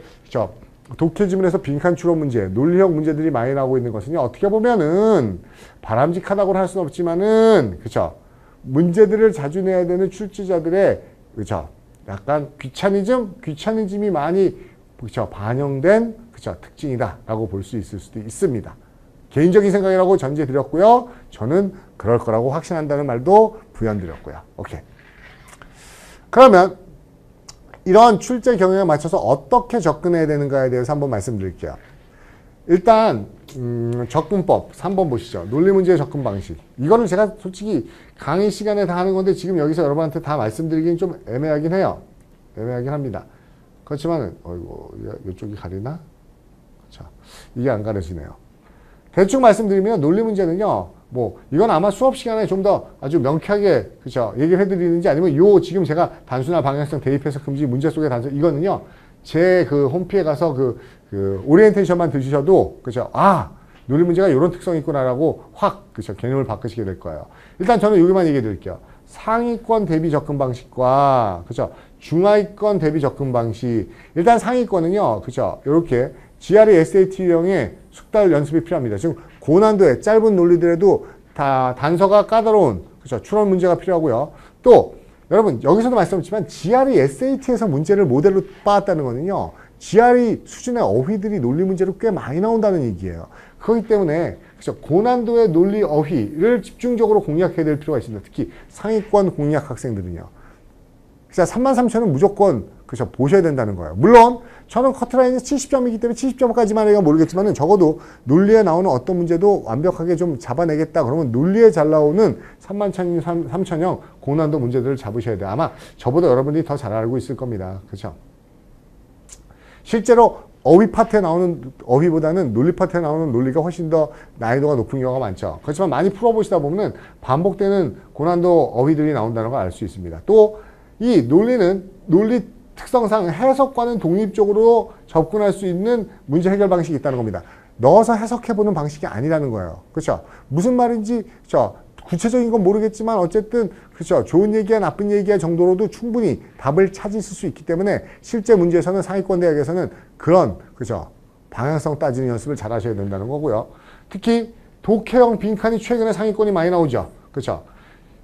독해 지문에서 빈칸 추론 문제, 논리형 문제들이 많이 나오고 있는 것은요. 어떻게 보면은 바람직하다고는 할 수는 없지만은 그렇죠. 문제들을 자주 내야 되는 출제자들의 그렇죠. 약간 귀차니즘이 많이 그쵸, 반영된 그쵸, 특징이다라고 볼 수 있을 수도 있습니다. 개인적인 생각이라고 전제드렸고요. 저는 그럴 거라고 확신한다는 말도 부연드렸고요. 오케이. 그러면 이런 출제 경향에 맞춰서 어떻게 접근해야 되는가에 대해서 한번 말씀드릴게요. 일단 접근법 3번 보시죠. 논리문제의 접근 방식. 이거는 제가 솔직히 강의 시간에 다 하는 건데 지금 여기서 여러분한테 다 말씀드리긴 좀 애매하긴 해요. 애매하긴 합니다. 그렇지만은 이쪽이 가리나? 그렇죠. 이게 안 가려지네요. 대충 말씀드리면 논리문제는요. 뭐 이건 아마 수업 시간에 좀 더 아주 명쾌하게 그렇죠. 얘기를 해드리는지 아니면 요 지금 제가 단순한 방향성 대입 해석 금지 문제 속의 단순 이거는요. 제 그 홈피에 가서 그 오리엔테이션만 드시셔도 그죠? 아 논리문제가 이런 특성이 있구나라고 확 그죠? 개념을 바꾸시게 될 거예요. 일단 저는 여기만 얘기해 드릴게요. 상위권 대비 접근 방식과 그죠? 중하위권 대비 접근 방식. 일단 상위권은요, 그죠? 이렇게 GRE SAT형의 숙달 연습이 필요합니다. 지금 고난도의 짧은 논리들에도 다 단서가 까다로운 그죠? 추론 문제가 필요하고요. 또 여러분 여기서도 말씀드렸지만 GRE SAT에서 문제를 모델로 봤다는 거는요. GRE 수준의 어휘들이 논리 문제로 꽤 많이 나온다는 얘기예요. 그렇기 때문에 그렇죠? 고난도의 논리 어휘를 집중적으로 공략해야 될 필요가 있습니다. 특히 상위권 공략 학생들은요. 그래서 33,000은 무조건 그렇죠? 보셔야 된다는 거예요. 물론 저는 커트라인이 70점이기 때문에 70점까지만 해야 모르겠지만 적어도 논리에 나오는 어떤 문제도 완벽하게 좀 잡아내겠다. 그러면 논리에 잘 나오는 33,000형 고난도 문제들을 잡으셔야 돼요. 아마 저보다 여러분들이 더 잘 알고 있을 겁니다. 그렇죠? 실제로 어휘 파트에 나오는 어휘보다는 논리 파트에 나오는 논리가 훨씬 더 난이도가 높은 경우가 많죠. 그렇지만 많이 풀어보시다 보면 반복되는 고난도 어휘들이 나온다는 걸 알 수 있습니다. 또 이 논리는 논리 특성상 해석과는 독립적으로 접근할 수 있는 문제 해결 방식이 있다는 겁니다. 넣어서 해석해보는 방식이 아니라는 거예요. 그렇죠? 무슨 말인지 그렇죠? 구체적인 건 모르겠지만 어쨌든 그렇죠? 좋은 얘기야 나쁜 얘기야 정도로도 충분히 답을 찾으실 수 있기 때문에 실제 문제에서는 상위권 대학에서는 그런 그렇죠? 방향성 따지는 연습을 잘 하셔야 된다는 거고요. 특히 독해형 빈칸이 최근에 상위권이 많이 나오죠. 그렇죠?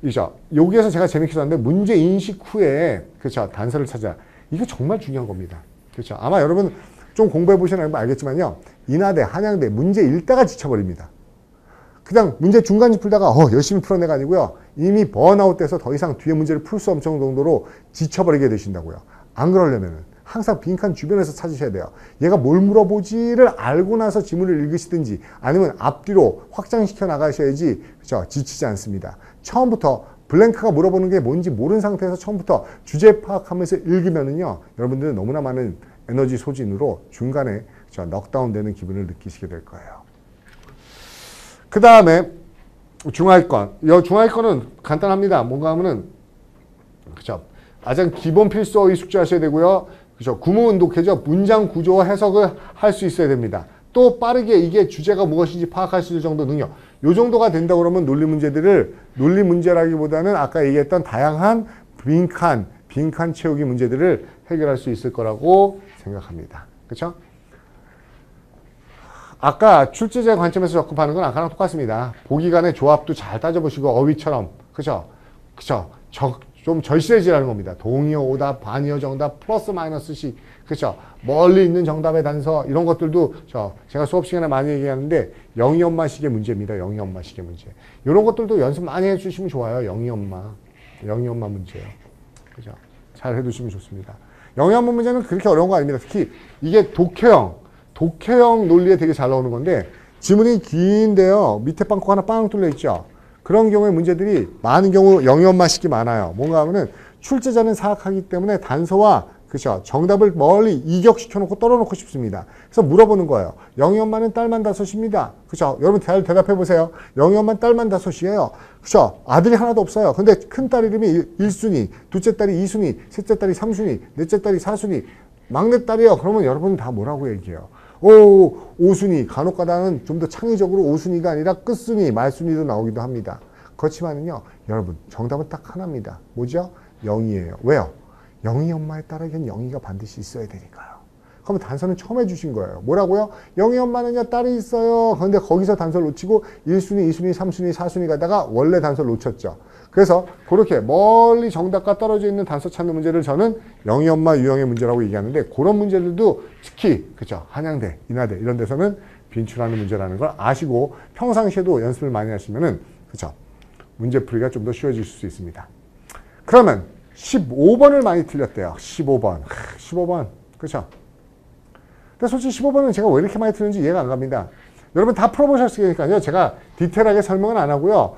이죠. 여기에서 제가 재밌게 썼는데 문제 인식 후에 그렇죠? 단서를 찾아. 이거 정말 중요한 겁니다. 그렇죠? 아마 여러분 좀 공부해 보시면 알겠지만요. 인하대, 한양대 문제 읽다가 지쳐버립니다. 그냥 문제 중간지 풀다가 열심히 풀어내가 아니고요. 이미 번아웃 돼서 더 이상 뒤에 문제를 풀 수 없는 정도로 지쳐버리게 되신다고요. 안 그러려면은 항상 빈칸 주변에서 찾으셔야 돼요. 얘가 뭘 물어보지를 알고 나서 지문을 읽으시든지 아니면 앞뒤로 확장시켜 나가셔야지 그렇죠? 지치지 않습니다. 처음부터 블랭크가 물어보는 게 뭔지 모르는 상태에서 처음부터 주제 파악하면서 읽으면은요. 여러분들은 너무나 많은 에너지 소진으로 중간에 그렇죠? 넉다운 되는 기분을 느끼시게 될 거예요. 그 다음에 중하위권. 이 중하위권은 간단합니다. 뭔가 하면은 그렇죠? 가장 기본 필수 어휘 숙지하셔야 되고요. 그렇죠? 구문 독해죠. 문장 구조와 해석을 할 수 있어야 됩니다. 또 빠르게 이게 주제가 무엇인지 파악할 수 있을 정도 능력. 요 정도가 된다 그러면 논리 문제들을 논리 문제라기보다는 아까 얘기했던 다양한 빈칸 채우기 문제들을 해결할 수 있을 거라고 생각합니다. 그렇죠? 아까 출제자의 관점에서 접근하는 건 아까랑 똑같습니다. 보기 간의 조합도 잘 따져보시고 어휘처럼 그렇죠? 그렇죠? 좀 절실해지라는 겁니다. 동의어 오답, 반의어 정답, 플러스 마이너스씩 그렇죠? 멀리 있는 정답의 단서 이런 것들도 제가 수업 시간에 많이 얘기하는데 영희 엄마식의 문제입니다. 영희 엄마식의 문제. 이런 것들도 연습 많이 해주시면 좋아요. 영희 엄마 문제요. 그죠? 잘 해두시면 좋습니다. 영희 엄마 문제는 그렇게 어려운 거 아닙니다. 특히 이게 독해형 논리에 되게 잘 나오는 건데 지문이 긴데요. 밑에 빵꾸 하나 빵 뚫려 있죠. 그런 경우에 문제들이 많은 경우 영희 엄마식이 많아요. 뭔가 하면은 출제자는 사악하기 때문에 단서와 그렇죠. 정답을 멀리 이격시켜 놓고 떨어놓고 싶습니다. 그래서 물어보는 거예요. 영희 엄마는 딸만 다섯입니다. 그렇죠. 여러분 잘 대답해 보세요. 영희 엄마는 딸만 다섯이에요. 그렇죠. 아들이 하나도 없어요. 근데 큰 딸 이름이 1순위, 둘째 딸이 2순위, 셋째 딸이 3순위, 넷째 딸이 4순위, 막내 딸이요. 그러면 여러분 다 뭐라고 얘기해요? 5순위, 간혹가다는 좀 더 창의적으로 5순위가 아니라 끝순위, 말순위도 나오기도 합니다. 그렇지만은요, 여러분, 정답은 딱 하나입니다. 뭐죠? 영희예요. 왜요? 영희 엄마의 딸에겐 영희가 반드시 있어야 되니까요. 그러면 단서는 처음 해주신 거예요. 뭐라고요? 영희 엄마는요 딸이 있어요. 그런데 거기서 단서를 놓치고 1순위, 2순위, 3순위, 4순위 가다가 원래 단서를 놓쳤죠. 그래서 그렇게 멀리 정답과 떨어져 있는 단서 찾는 문제를 저는 영희 엄마 유형의 문제라고 얘기하는데 그런 문제들도 특히 그죠 한양대, 인하대 이런 데서는 빈출하는 문제라는 걸 아시고 평상시에도 연습을 많이 하시면은 그죠 문제 풀이가 좀 더 쉬워질 수 있습니다. 그러면 15번을 많이 틀렸대요. 15번. 15번. 그렇죠? 근데 솔직히 15번은 제가 왜 이렇게 많이 틀렸는지 이해가 안 갑니다. 여러분 다 풀어보셨으니까요. 제가 디테일하게 설명은 안 하고요.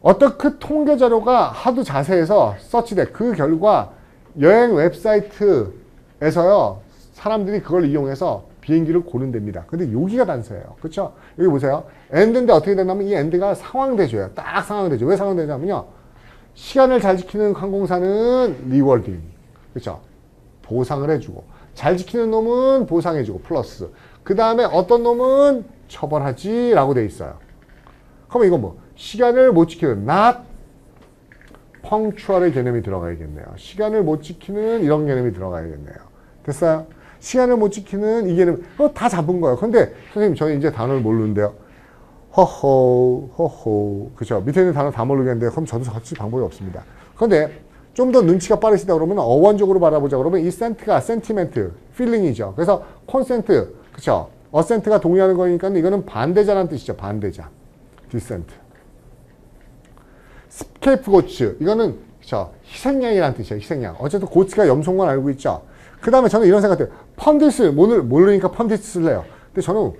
어떤 그 통계 자료가 하도 자세해서 서치돼. 그 결과 여행 웹사이트에서요. 사람들이 그걸 이용해서 비행기를 고른답니다. 근데 여기가 단서예요. 그렇죠? 여기 보세요. 엔드인데 어떻게 되냐면 이 엔드가 상황대조예요. 딱 상황대조. 왜 상황대조냐면요. 시간을 잘 지키는 항공사는 리워딩. 그렇죠? 보상을 해주고 잘 지키는 놈은 보상해주고 플러스 그 다음에 어떤 놈은 처벌하지 라고 돼 있어요. 그러면 이건 뭐 시간을 못 지키는 not punctual의 개념이 들어가야겠네요. 시간을 못 지키는 이런 개념이 들어가야겠네요. 됐어요? 시간을 못 지키는 이 개념 다 잡은 거예요. 근데 선생님 저는 이제 단어를 모르는데요. 허허 그렇죠? 밑에 있는 단어 다 모르겠는데 그럼 저도 사실 방법이 없습니다. 그런데 좀 더 눈치가 빠르시다 그러면 어원적으로 바라보자 그러면 이 센트가 센티멘트, 필링이죠. 그래서 콘센트, 그렇죠? 어센트가 동의하는 거니까 이거는 반대자라는 뜻이죠. 반대자. 디센트. 스케이프고츠 이거는 그렇죠? 희생양이라는 뜻이에요. 희생양. 어쨌든 고츠가 염소만 알고 있죠. 그 다음에 저는 이런 생각해요. 펀디스 모르니까 펀디스를 해요. 근데 저는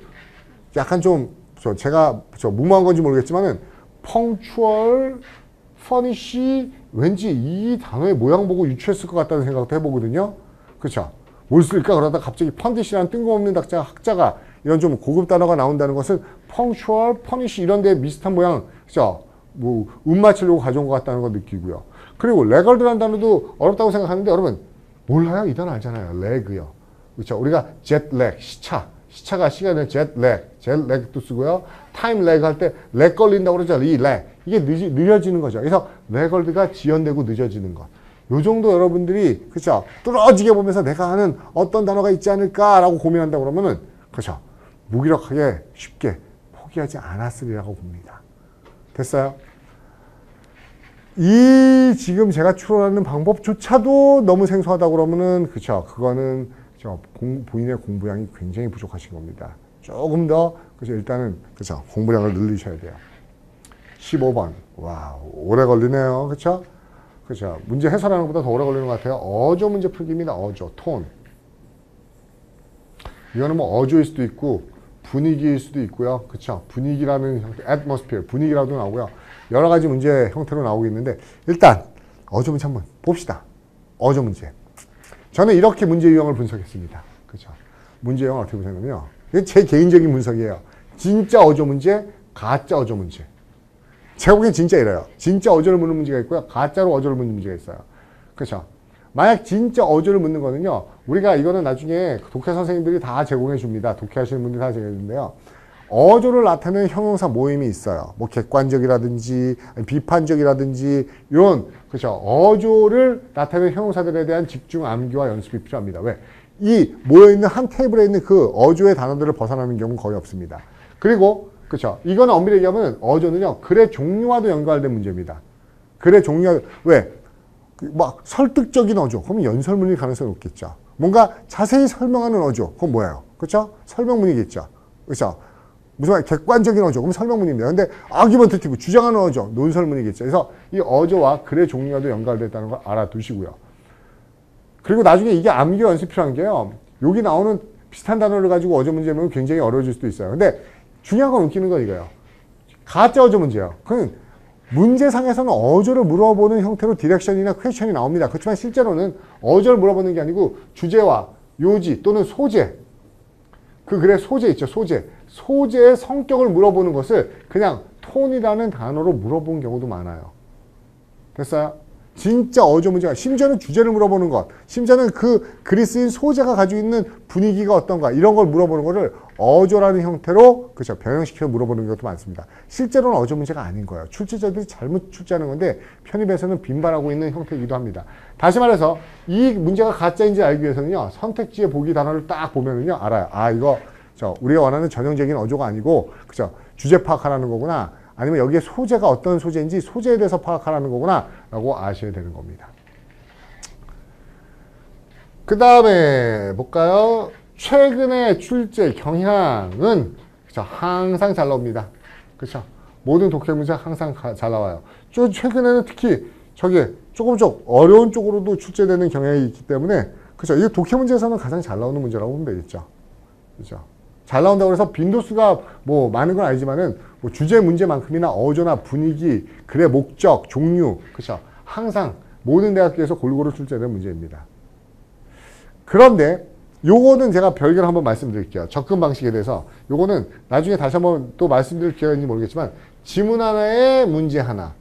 약간 좀 제가 무모한 건지 모르겠지만은 펑추얼, 퍼니시 왠지 이 단어의 모양 보고 유추했을 것 같다는 생각도 해보거든요. 그렇죠? 뭘 쓸까 그러다 갑자기 펀디시라는 뜬금없는 학자가 이런 좀 고급 단어가 나온다는 것은 펑추얼, 퍼니시 이런 데 비슷한 모양, 그렇죠? 뭐 맞추려고 가져온 것 같다는 걸 느끼고요. 그리고 레걸드라는 단어도 어렵다고 생각하는데 여러분 몰라요? 이 단어 알잖아요. 레그요. 그렇죠? 우리가 jetlag, 시차가 시간을 jetlag도 쓰고요. time lag 할 때 렉 걸린다고 그러죠. 이 렉. 이게 느려지는 거죠. 그래서 레걸드가 지연되고 늦어지는 것. 요 정도 여러분들이 그렇죠? 뚫어지게 보면서 내가 아는 어떤 단어가 있지 않을까라고 고민한다고 그러면은 그렇죠? 무기력하게 쉽게 포기하지 않았으리라고 봅니다. 됐어요? 이 지금 제가 추론하는 방법조차도 너무 생소하다고 그러면은 그렇죠? 그거는 본인의 공부량이 굉장히 부족하신 겁니다. 조금 더 그렇죠? 일단은 그렇죠? 공부량을 늘리셔야 돼요. 15번. 와, 오래 걸리네요. 그렇죠? 그렇죠? 문제 해설하는 것보다 더 오래 걸리는 것 같아요. 어조 문제 풀기입니다. 어조, 톤. 이거는 뭐 어조일 수도 있고 분위기일 수도 있고요. 그렇죠? 분위기라는 형태, atmosphere, 분위기라도 나오고요. 여러 가지 문제 형태로 나오겠는데 일단 어조 문제 한번 봅시다. 어조 문제. 저는 이렇게 문제 유형을 분석했습니다. 그렇죠? 문제 유형을 어떻게 분석하냐면요. 이게 제 개인적인 분석이에요. 진짜 어조 문제, 가짜 어조 문제. 제가 보기엔 진짜 이래요. 진짜 어조를 묻는 문제가 있고요. 가짜로 어조를 묻는 문제가 있어요. 그렇죠? 만약 진짜 어조를 묻는 거는요. 우리가 이거는 나중에 독해 선생님들이 다 제공해 줍니다. 독해하시는 분들이 다 제공해 주는데요. 어조를 나타내는 형용사 모임이 있어요. 뭐 객관적이라든지 비판적이라든지 이런 그렇죠. 어조를 나타내는 형용사들에 대한 집중 암기와 연습이 필요합니다. 왜? 이 모여있는 한 테이블에 있는 그 어조의 단어들을 벗어나는 경우는 거의 없습니다. 그리고 그렇죠. 이거는 엄밀히 얘기하면 어조는요. 글의 종류와도 연관된 문제입니다. 글의 종류와 왜? 막 설득적인 어조. 그러면 연설문일 가능성이 높겠죠. 뭔가 자세히 설명하는 어조. 그건 뭐예요? 그렇죠? 설명문이겠죠. 그렇죠? 무슨 말 객관적인 어조. 그럼 설명문입니다. 근데 아규먼테티브 주장하는 어조. 논설문이겠죠. 그래서 이 어조와 글의 종류와도 연관됐다는 걸 알아두시고요. 그리고 나중에 이게 암기 연습이 필요한 게요. 여기 나오는 비슷한 단어를 가지고 어조 문제면 굉장히 어려워질 수도 있어요. 근데 중요한 건 웃기는 건 이거예요. 가짜 어조 문제예요. 그건 문제상에서는 어조를 물어보는 형태로 디렉션이나 퀘션이 나옵니다. 그렇지만 실제로는 어조를 물어보는 게 아니고 주제와 요지 또는 소재. 그 글의 소재 있죠. 소재. 소재의 성격을 물어보는 것을 그냥 톤이라는 단어로 물어본 경우도 많아요. 됐어요? 진짜 어조 문제가, 심지어는 주제를 물어보는 것, 심지어는 그 글이 쓰인 소재가 가지고 있는 분위기가 어떤가, 이런 걸 물어보는 거를 어조라는 형태로, 그렇죠, 변형시켜 물어보는 것도 많습니다. 실제로는 어조 문제가 아닌 거예요. 출제자들이 잘못 출제하는 건데 편입에서는 빈발하고 있는 형태이기도 합니다. 다시 말해서 이 문제가 가짜인지 알기 위해서는요, 선택지에 보기 단어를 딱 보면은요, 알아요. 아, 이거 우리가 원하는 전형적인 어조가 아니고, 그죠, 주제 파악하라는 거구나. 아니면 여기에 소재가 어떤 소재인지 소재에 대해서 파악하라는 거구나 라고 아셔야 되는 겁니다. 그 다음에 볼까요? 최근의 출제 경향은, 그쵸, 항상 잘 나옵니다. 그쵸? 모든 독해 문제 항상 잘 나와요. 최근에는 특히 저게 조금 어려운 쪽으로도 출제되는 경향이 있기 때문에, 그쵸, 이 독해 문제에서는 가장 잘 나오는 문제라고 보면 되겠죠. 그죠? 잘 나온다고 해서 빈도수가 뭐 많은 건 아니지만은 뭐 주제 문제만큼이나 어조나 분위기, 글의 목적, 종류, 그렇죠? 항상 모든 대학교에서 골고루 출제되는 문제입니다. 그런데 요거는 제가 별개로 한번 말씀드릴게요. 접근 방식에 대해서. 요거는 나중에 다시 한번 또 말씀드릴 기회가 있는지 모르겠지만, 지문 하나에 문제 하나.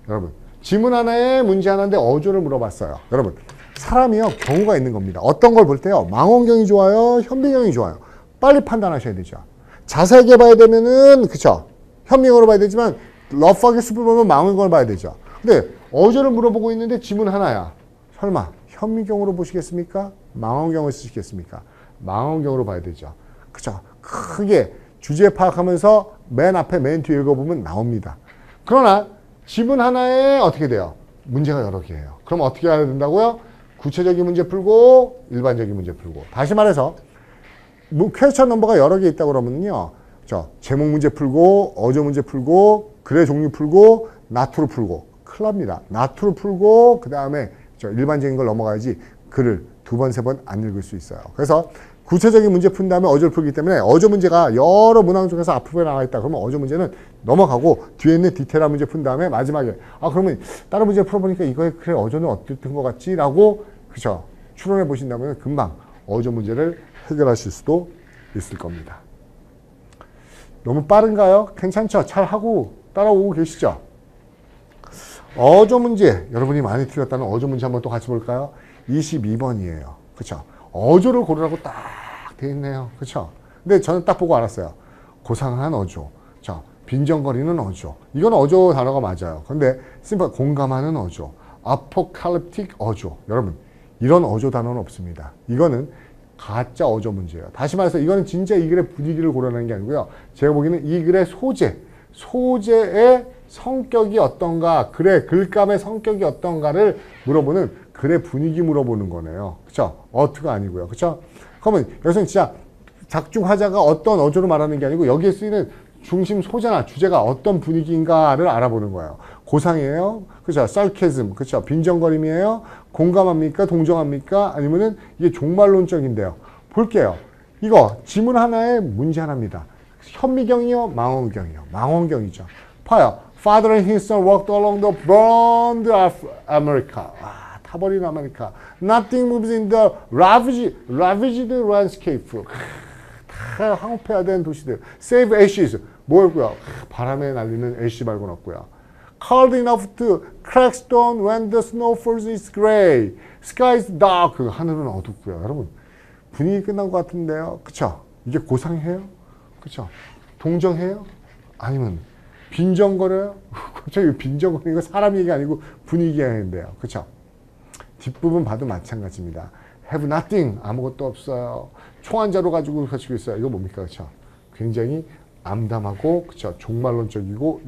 여러분, 지문 하나에 문제 하나인데 어조를 물어봤어요. 여러분, 사람이요, 경우가 있는 겁니다. 어떤 걸 볼 때요, 망원경이 좋아요, 현미경이 좋아요. 빨리 판단하셔야 되죠. 자세하게 봐야 되면은, 그쵸, 현미경으로 봐야 되지만 러프하게 숲을 보면 망원경을 봐야 되죠. 근데 어조를 물어보고 있는데 지문 하나야. 설마 현미경으로 보시겠습니까? 망원경을 쓰시겠습니까? 망원경으로 봐야 되죠. 그쵸? 크게 주제 파악하면서 맨 앞에 맨 뒤에 읽어보면 나옵니다. 그러나 지문 하나에 어떻게 돼요? 문제가 여러 개예요. 그럼 어떻게 해야 된다고요? 구체적인 문제 풀고 일반적인 문제 풀고. 다시 말해서 퀘스천 넘버가 여러 개 있다고 그러면요, 제목 문제 풀고, 어조 문제 풀고, 글의 종류 풀고, 나투로 풀고, 큰일 납니다. 나투로 풀고, 그 다음에 일반적인 걸 넘어가야지 글을 두 번, 세 번 안 읽을 수 있어요. 그래서 구체적인 문제 푼 다음에 어조를 풀기 때문에 어조 문제가 여러 문항 중에서 앞부분에 나와 있다. 그러면 어조 문제는 넘어가고 뒤에 있는 디테일한 문제 푼 다음에 마지막에, 아, 그러면 다른 문제 풀어보니까 이거의 글의 어조는 어땠던 것 같지? 라고, 그쵸, 추론해 보신다면 금방 어조 문제를 해결하실 수도 있을 겁니다. 너무 빠른가요? 괜찮죠? 잘 하고 따라오고 계시죠? 어조 문제, 여러분이 많이 틀렸다는 어조 문제 한번 또 같이 볼까요? 22번이에요. 그쵸? 어조를 고르라고 딱 돼 있네요. 그쵸? 근데 저는 딱 보고 알았어요. 고상한 어조, 빈정거리는 어조. 이건 어조 단어가 맞아요. 근데 심플 공감하는 어조, 아포칼립틱 어조. 여러분, 이런 어조 단어는 없습니다. 이거는 가짜 어조 문제예요. 다시 말해서 이거는 진짜 이 글의 분위기를 고려하는 게 아니고요. 제가 보기에는 이 글의 소재의 성격이 어떤가, 글의 글감의 성격이 어떤가를 물어보는 글의 분위기 물어보는 거네요. 그쵸? 어투가 아니고요. 그쵸? 그러면 여기서는 진짜 작중하자가 어떤 어조로 말하는 게 아니고 여기에 쓰이는 중심 소재나 주제가 어떤 분위기인가를 알아보는 거예요. 고상이에요? 그쵸? sarcasm, 그쵸? 빈정거림이에요? 공감합니까? 동정합니까? 아니면은 이게 종말론적인데요. 볼게요. 이거 지문 하나에 문제 하나입니다. 현미경이요? 망원경이요? 망원경이죠. 봐요. Father and his son walked along the burned America. 아, 타버린 아메리카. Nothing moves in the ravaged landscape. 다 황폐해야 되는 도시들. Save ashes. 뭐였고요? 바람에 날리는 애쉬 말고는 없고요. Cold enough to crack stone when the snow falls is gray. Sky is dark. 하늘은 어둡고요. 여러분, 분위기 끝난 것 같은데요. 그쵸? 이게 고상해요? 그쵸? 동정해요? 아니면 빈정거려요? 갑자기 빈정거리는 거 사람 얘기 아니고 분위기 얘기인데요. 그쵸? 뒷부분 봐도 마찬가지입니다. Have nothing. 아무것도 없어요. 총 한 자루 가지고 있어요. 이거 뭡니까? 그쵸? 굉장히 암담하고, 그쵸? 종말론적이고,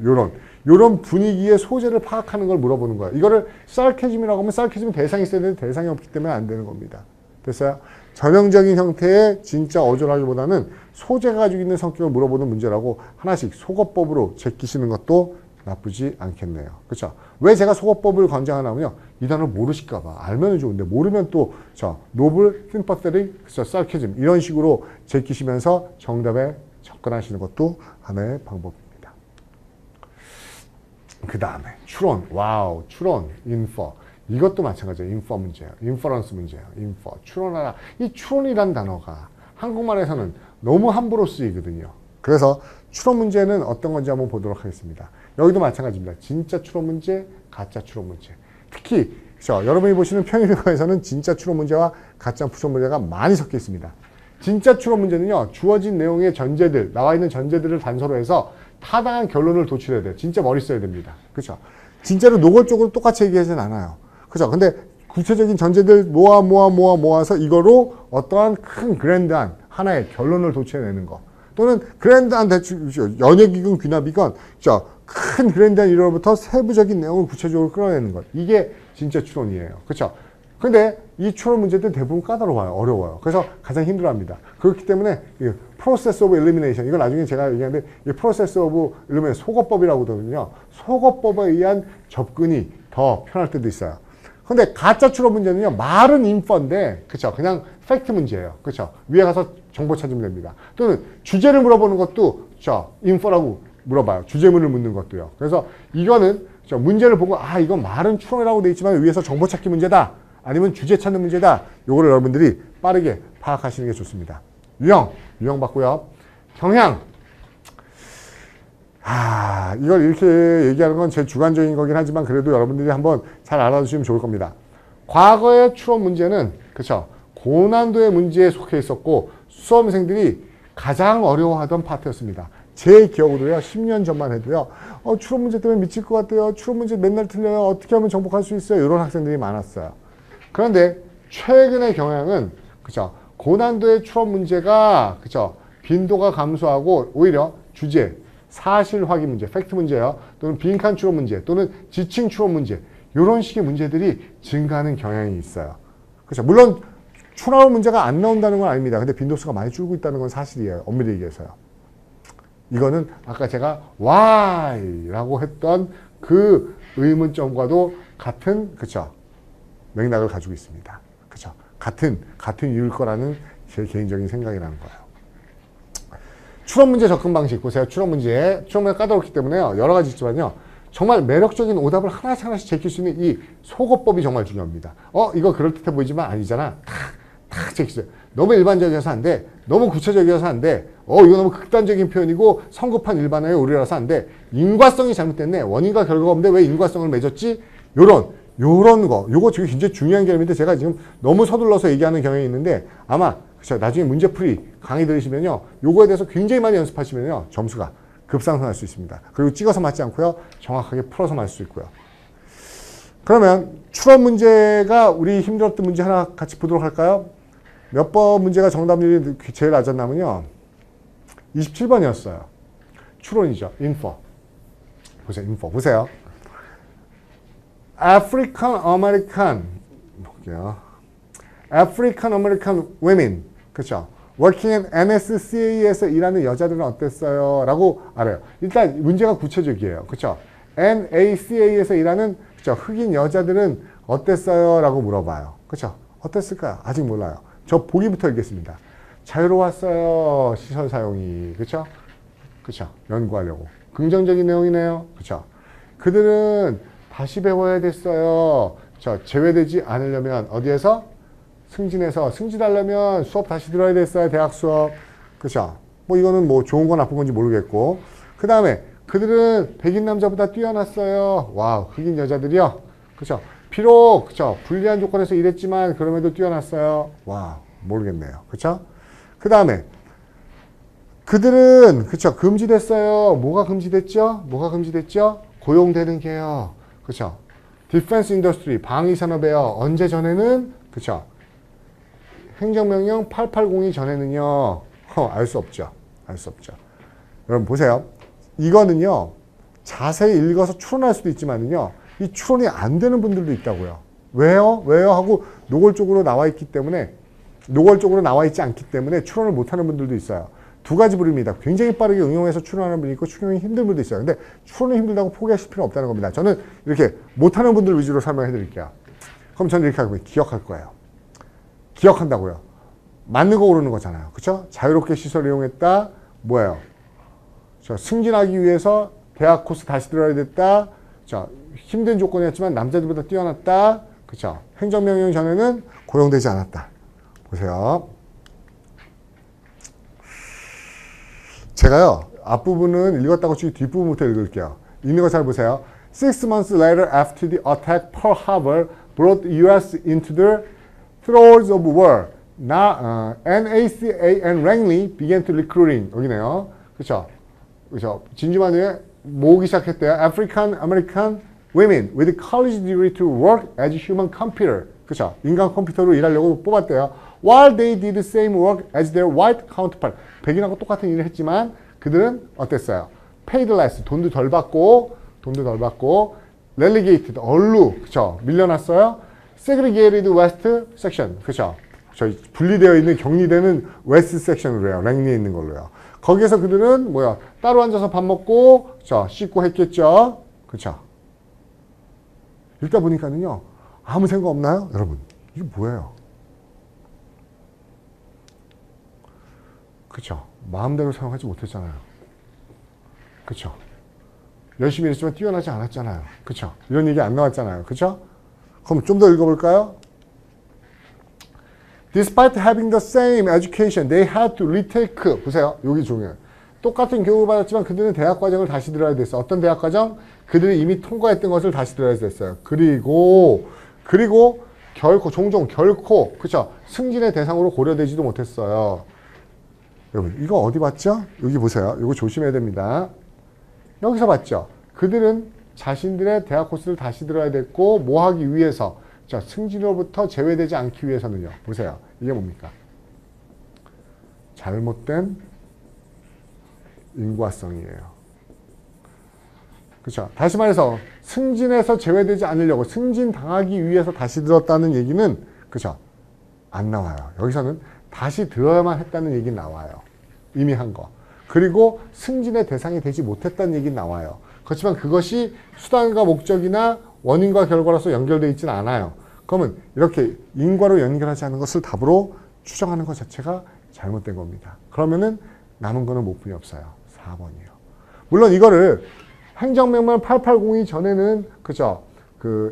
요런 분위기의 소재를 파악하는 걸 물어보는 거예요. 이거를 sarcasm이라고 하면 sarcasm 대상이 있어야 되는데 대상이 없기 때문에 안 되는 겁니다. 됐어요? 전형적인 형태의 진짜 어조라기보다는 소재가 가지고 있는 성격을 물어보는 문제라고 하나씩 속어법으로 제끼시는 것도 나쁘지 않겠네요. 그렇죠? 왜 제가 속어법을 권장하냐면요. 이 단어를 모르실까 봐. 알면 좋은데 모르면 또 노블, 심퍼테릭, sarcasm 이런 식으로 제끼시면서 정답에 접근하시는 것도 하나의 방법입니다. 그 다음에 추론. 와우, 추론, infer. 이것도 마찬가지예요. 인퍼 문제예요. 인퍼런스 문제예요. 인퍼. 추론하라. 이 추론이란 단어가 한국말에서는 너무 함부로 쓰이거든요. 그래서 추론 문제는 어떤 건지 한번 보도록 하겠습니다. 여기도 마찬가지입니다. 진짜 추론 문제, 가짜 추론 문제. 특히 그렇죠? 여러분이 보시는 평일과에서는 진짜 추론 문제와 가짜 추론 문제가 많이 섞여 있습니다. 진짜 추론 문제는요, 주어진 내용의 전제들, 나와 있는 전제들을 단서로 해서 타당한 결론을 도출해야 돼요. 진짜 머리 써야 됩니다. 그렇죠? 진짜로 노골적으로 똑같이 얘기하진 않아요. 그렇죠? 근데 구체적인 전제들 모아서 이거로 어떠한 큰 그랜드한 하나의 결론을 도출해내는 거. 또는 그랜드한 대충 연역이건 귀납이건 그렇죠? 큰 그랜드한 이론부터 세부적인 내용을 구체적으로 끌어내는 것. 이게 진짜 추론이에요. 그렇죠? 근데 이 추론 문제들은 대부분 까다로워요. 어려워요. 그래서 가장 힘들어합니다. 그렇기 때문에 이 프로세스 오브 엘리미네이션, 이건 나중에 제가 얘기하는데 이 프로세스 오브 엘리미네이션, 속어법이라고 하거든요. 속어법에 의한 접근이 더 편할 때도 있어요. 근데 가짜 추론 문제는요, 말은 인퍼인데, 그쵸? 그냥 팩트 문제예요. 그쵸? 위에 가서 정보 찾으면 됩니다. 또는 주제를 물어보는 것도, 그쵸? 인퍼라고 물어봐요. 주제문을 묻는 것도요. 그래서 이거는, 그쵸? 문제를 보고, 아, 이건 말은 추론이라고 돼 있지만 위에서 정보 찾기 문제다. 아니면 주제 찾는 문제다. 요거를 여러분들이 빠르게 파악하시는 게 좋습니다. 유형 봤고요. 경향. 이걸 이렇게 얘기하는 건 제 주관적인 거긴 하지만 그래도 여러분들이 한번 잘 알아두시면 좋을 겁니다. 과거의 추론 문제는 그쵸? 고난도의 문제에 속해 있었고 수험생들이 가장 어려워하던 파트였습니다. 제 기억으로요, 10년 전만 해도요, 추론 문제 때문에 미칠 것 같아요. 추론 문제 맨날 틀려요. 어떻게 하면 정복할 수 있어요? 이런 학생들이 많았어요. 그런데 최근의 경향은 그쵸? 고난도의 추론 문제가 그쵸? 빈도가 감소하고 오히려 주제, 사실 확인 문제, 팩트 문제요. 또는 빈칸 추론 문제, 또는 지칭 추론 문제, 이런 식의 문제들이 증가하는 경향이 있어요. 그렇죠. 물론 추론 문제가 안 나온다는 건 아닙니다. 근데 빈도수가 많이 줄고 있다는 건 사실이에요. 엄밀히 얘기해서요. 이거는 아까 제가 why라고 했던 그 의문점과도 같은 그렇죠. 맥락을 가지고 있습니다. 그렇죠. 같은 이유일 거라는 제 개인적인 생각이 나는 거예요. 추론 문제 접근 방식 보세요. 추론 문제 까다롭기 때문에요. 여러 가지 있지만요. 정말 매력적인 오답을 하나씩 제낄 수 있는 이 속어법이 정말 중요합니다. 이거 그럴듯해 보이지만 아니잖아. 탁 제끼세요. 너무 일반적이어서 안 돼. 너무 구체적이어서 안 돼. 이거 너무 극단적인 표현이고 성급한 일반화의 오류라서 안 돼. 인과성이 잘못됐네. 원인과 결과가 없는데 왜 인과성을 맺었지? 요런 거. 요거 되게 굉장히 중요한 개념인데 제가 지금 너무 서둘러서 얘기하는 경향이 있는데 아마 그쵸, 나중에 문제풀이 강의 들으시면요. 요거에 대해서 굉장히 많이 연습하시면요. 점수가 급상승할 수 있습니다. 그리고 찍어서 맞지 않고요. 정확하게 풀어서 맞을 수 있고요. 그러면 추론 문제가 우리 힘들었던 문제 하나 같이 보도록 할까요? 몇 번 문제가 정답률이 제일 낮았냐면요. 27번이었어요. 추론이죠. 인포. 보세요. 인포. 보세요. African American 볼게요. African American women 그렇죠. Working in NSCA에서 일하는 여자들은 어땠어요? 라고 알아요. 일단 문제가 구체적이에요. 그렇죠. NACA에서 일하는 그렇죠. 흑인 여자들은 어땠어요? 라고 물어봐요. 그렇죠. 어땠을까요? 아직 몰라요. 저 보기부터 읽겠습니다. 자유로웠어요. 시설 사용이. 그렇죠. 그렇죠. 연구하려고. 긍정적인 내용이네요. 그렇죠. 그들은 다시 배워야 됐어요. 제외되지 않으려면 어디에서? 승진하려면 수업 다시 들어야 됐어요. 대학 수업. 그쵸? 이거는 좋은 건 나쁜 건지 모르겠고. 그 다음에 그들은 백인 남자보다 뛰어났어요. 와우, 흑인 여자들이요. 그쵸? 비록, 그쵸? 불리한 조건에서 일했지만 그럼에도 뛰어났어요. 와우, 모르겠네요. 그쵸? 그 다음에 그들은, 그쵸? 금지됐어요. 뭐가 금지됐죠? 고용되는 게요. 그쵸? 디펜스 인더스트리, 방위산업에요. 언제 전에는? 그쵸? 행정명령 880이 전에는요. 알 수 없죠. 여러분 보세요. 이거는요. 자세히 읽어서 추론할 수도 있지만요. 이 추론이 안 되는 분들도 있다고요. 왜요? 하고 노골적으로 나와 있지 않기 때문에 추론을 못하는 분들도 있어요. 두 가지 부류입니다. 굉장히 빠르게 응용해서 추론하는 분이 있고 추론이 힘든 분도 있어요. 근데 추론이 힘들다고 포기하실 필요는 없다는 겁니다. 저는 이렇게 못하는 분들 위주로 설명해 드릴게요. 그럼 저는 이렇게 하고 기억할 거예요. 기억한다고요. 맞는 거 고르는 거잖아요. 그쵸? 자유롭게 시설을 이용했다. 뭐예요? 승진하기 위해서 대학 코스 다시 들어야 됐다. 힘든 조건이었지만 남자들보다 뛰어났다. 그쵸? 행정명령 전에는 고용되지 않았다. 보세요. 제가요. 앞부분은 읽었다고 치고 뒷부분부터 읽을게요. 읽는 거 잘 보세요. 6 months later after the attack, Pearl Harbor brought the U.S. into the throes of war. Now, NACA and Langley began to recruiting. 여기네요. 그렇죠? 그렇죠? 진주만에 모으기 시작했대요. African American women with college degree to work as human computer. 그렇죠? 인간 컴퓨터로 일하려고 뽑았대요. While they did the same work as their white counterpart. 백인하고 똑같은 일을 했지만 그들은 어땠어요? Paid less. 돈도 덜 받고 relegated. 그렇죠? 밀려났어요. Segregated West section. 그렇죠? 저희 분리되어 있는 격리되는 웨스트 섹션으로 해요. 랭리에 있는 걸로요. 거기에서 그들은 뭐야? 따로 앉아서 밥 먹고 씻고 했겠죠. 그렇죠? 읽다 보니까는요. 아무 생각 없나요? 여러분. 이게 뭐예요? 그렇죠? 마음대로 사용하지 못했잖아요. 그렇죠? 열심히 했지만 뛰어나지 않았잖아요. 그렇죠? 이런 얘기 안 나왔잖아요. 그렇죠? 그럼 좀 더 읽어볼까요? Despite having the same education, they had to retake. 보세요. 여기 중요해요. 똑같은 교육을 받았지만 그들은 대학 과정을 다시 들어야 됐어요. 어떤 대학 과정? 그들이 이미 통과했던 것을 다시 들어야 됐어요. 그리고 결코 그렇죠? 승진의 대상으로 고려되지도 못했어요. 여러분 이거 어디 봤죠? 여기 보세요. 이거 조심해야 됩니다. 여기서 봤죠? 그들은 자신들의 대학 코스를 다시 들어야 됐고 뭐 하기 위해서? 자, 승진으로부터 제외되지 않기 위해서는요. 보세요. 이게 뭡니까? 잘못된 인과성이에요. 그렇죠? 다시 말해서 승진에서 제외되지 않으려고 승진당하기 위해서 다시 들었다는 얘기는 그렇죠? 안 나와요. 여기서는 다시 들어야만 했다는 얘기 나와요. 이미 한 거. 그리고 승진의 대상이 되지 못했다는 얘기 나와요. 그렇지만 그것이 수단과 목적이나 원인과 결과로서 연결되어 있지는 않아요. 그러면 이렇게 인과로 연결하지 않은 것을 답으로 추정하는 것 자체가 잘못된 겁니다. 그러면은 남은 거는 몇 분이 없어요. 4번이요. 물론 이거를 행정명령 880이 전에는 그죠?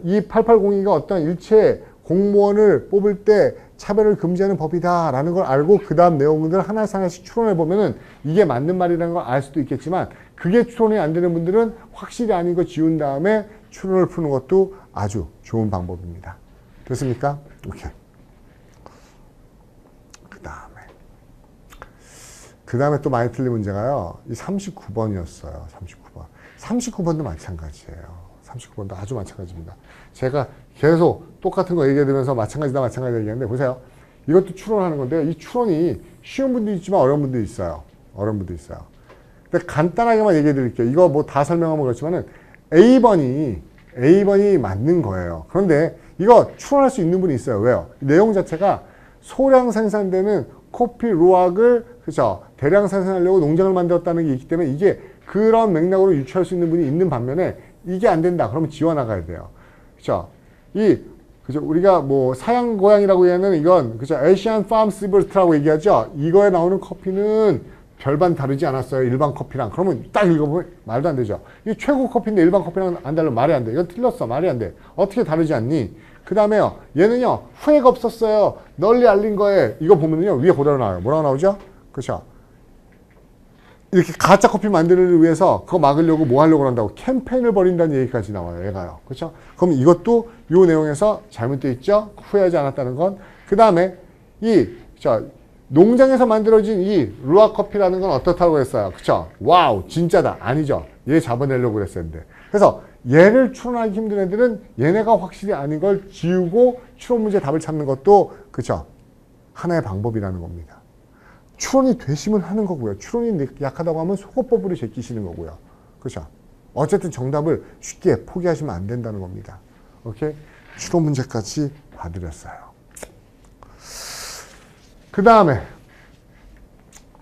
이 880이가 어떤 일체 공무원을 뽑을 때 차별을 금지하는 법이다라는 걸 알고 그 다음 내용들을 하나씩 추론해 보면은 이게 맞는 말이라는 걸 알 수도 있겠지만 그게 추론이 안 되는 분들은 확실히 아닌 거 지운 다음에 추론을 푸는 것도 아주 좋은 방법입니다. 됐습니까? 오케이. 그 다음에 또 많이 틀린 문제가요. 이 39번이었어요. 39번도 마찬가지예요. 39번도 아주 마찬가지입니다. 제가 계속 똑같은 거 얘기해드리면서 마찬가지다 얘기하는데 보세요. 이것도 추론하는 건데요. 이 추론이 쉬운 분도 있지만 어려운 분도 있어요. 근데 간단하게만 얘기해 드릴게요. 이거 뭐 다 설명하면 그렇지만은 A번이 맞는 거예요. 그런데 이거 추론할 수 있는 분이 있어요. 왜요? 내용 자체가 소량 생산되는 코피 루악을 그죠? 대량 생산하려고 농장을 만들었다는 게 있기 때문에 이게 그런 맥락으로 유추할 수 있는 분이 있는 반면에 이게 안 된다. 그러면 지워나가야 돼요. 그죠? 그죠? 우리가 뭐 사양 고양이라고 얘기하는 이건 그죠? Asian Farm Civil라고 얘기하죠. 이거에 나오는 커피는 별반 다르지 않았어요. 일반 커피랑. 그러면 딱 읽어보면 말도 안 되죠. 이게 최고 커피인데 일반 커피랑 안 달라. 말이 안 돼. 이건 틀렸어. 말이 안 돼. 어떻게 다르지 않니? 그 다음에요. 얘는요. 후회가 없었어요. 널리 알린 거에 이거 보면요. 위에 그대로 나와요. 뭐라고 나오죠? 그렇죠? 이렇게 가짜 커피 만들기 위해서 그거 막으려고 뭐 하려고 한다고 캠페인을 벌인다는 얘기까지 나와요. 얘가요. 그렇죠? 그럼 이것도 이 내용에서 잘못되어 있죠? 후회하지 않았다는 건. 그 다음에 농장에서 만들어진 이 루아 커피라는 건 어떻다고 했어요? 그쵸? 와우, 진짜다. 아니죠. 얘 잡아내려고 그랬었는데. 그래서 얘를 추론하기 힘든 애들은 얘네가 확실히 아닌 걸 지우고 추론 문제 답을 찾는 것도 그쵸? 하나의 방법이라는 겁니다. 추론이 되시면 하는 거고요. 추론이 약하다고 하면 속어법으로 제끼시는 거고요. 그쵸? 어쨌든 정답을 쉽게 포기하시면 안 된다는 겁니다. 오케이? 추론 문제까지 봐드렸어요. 그 다음에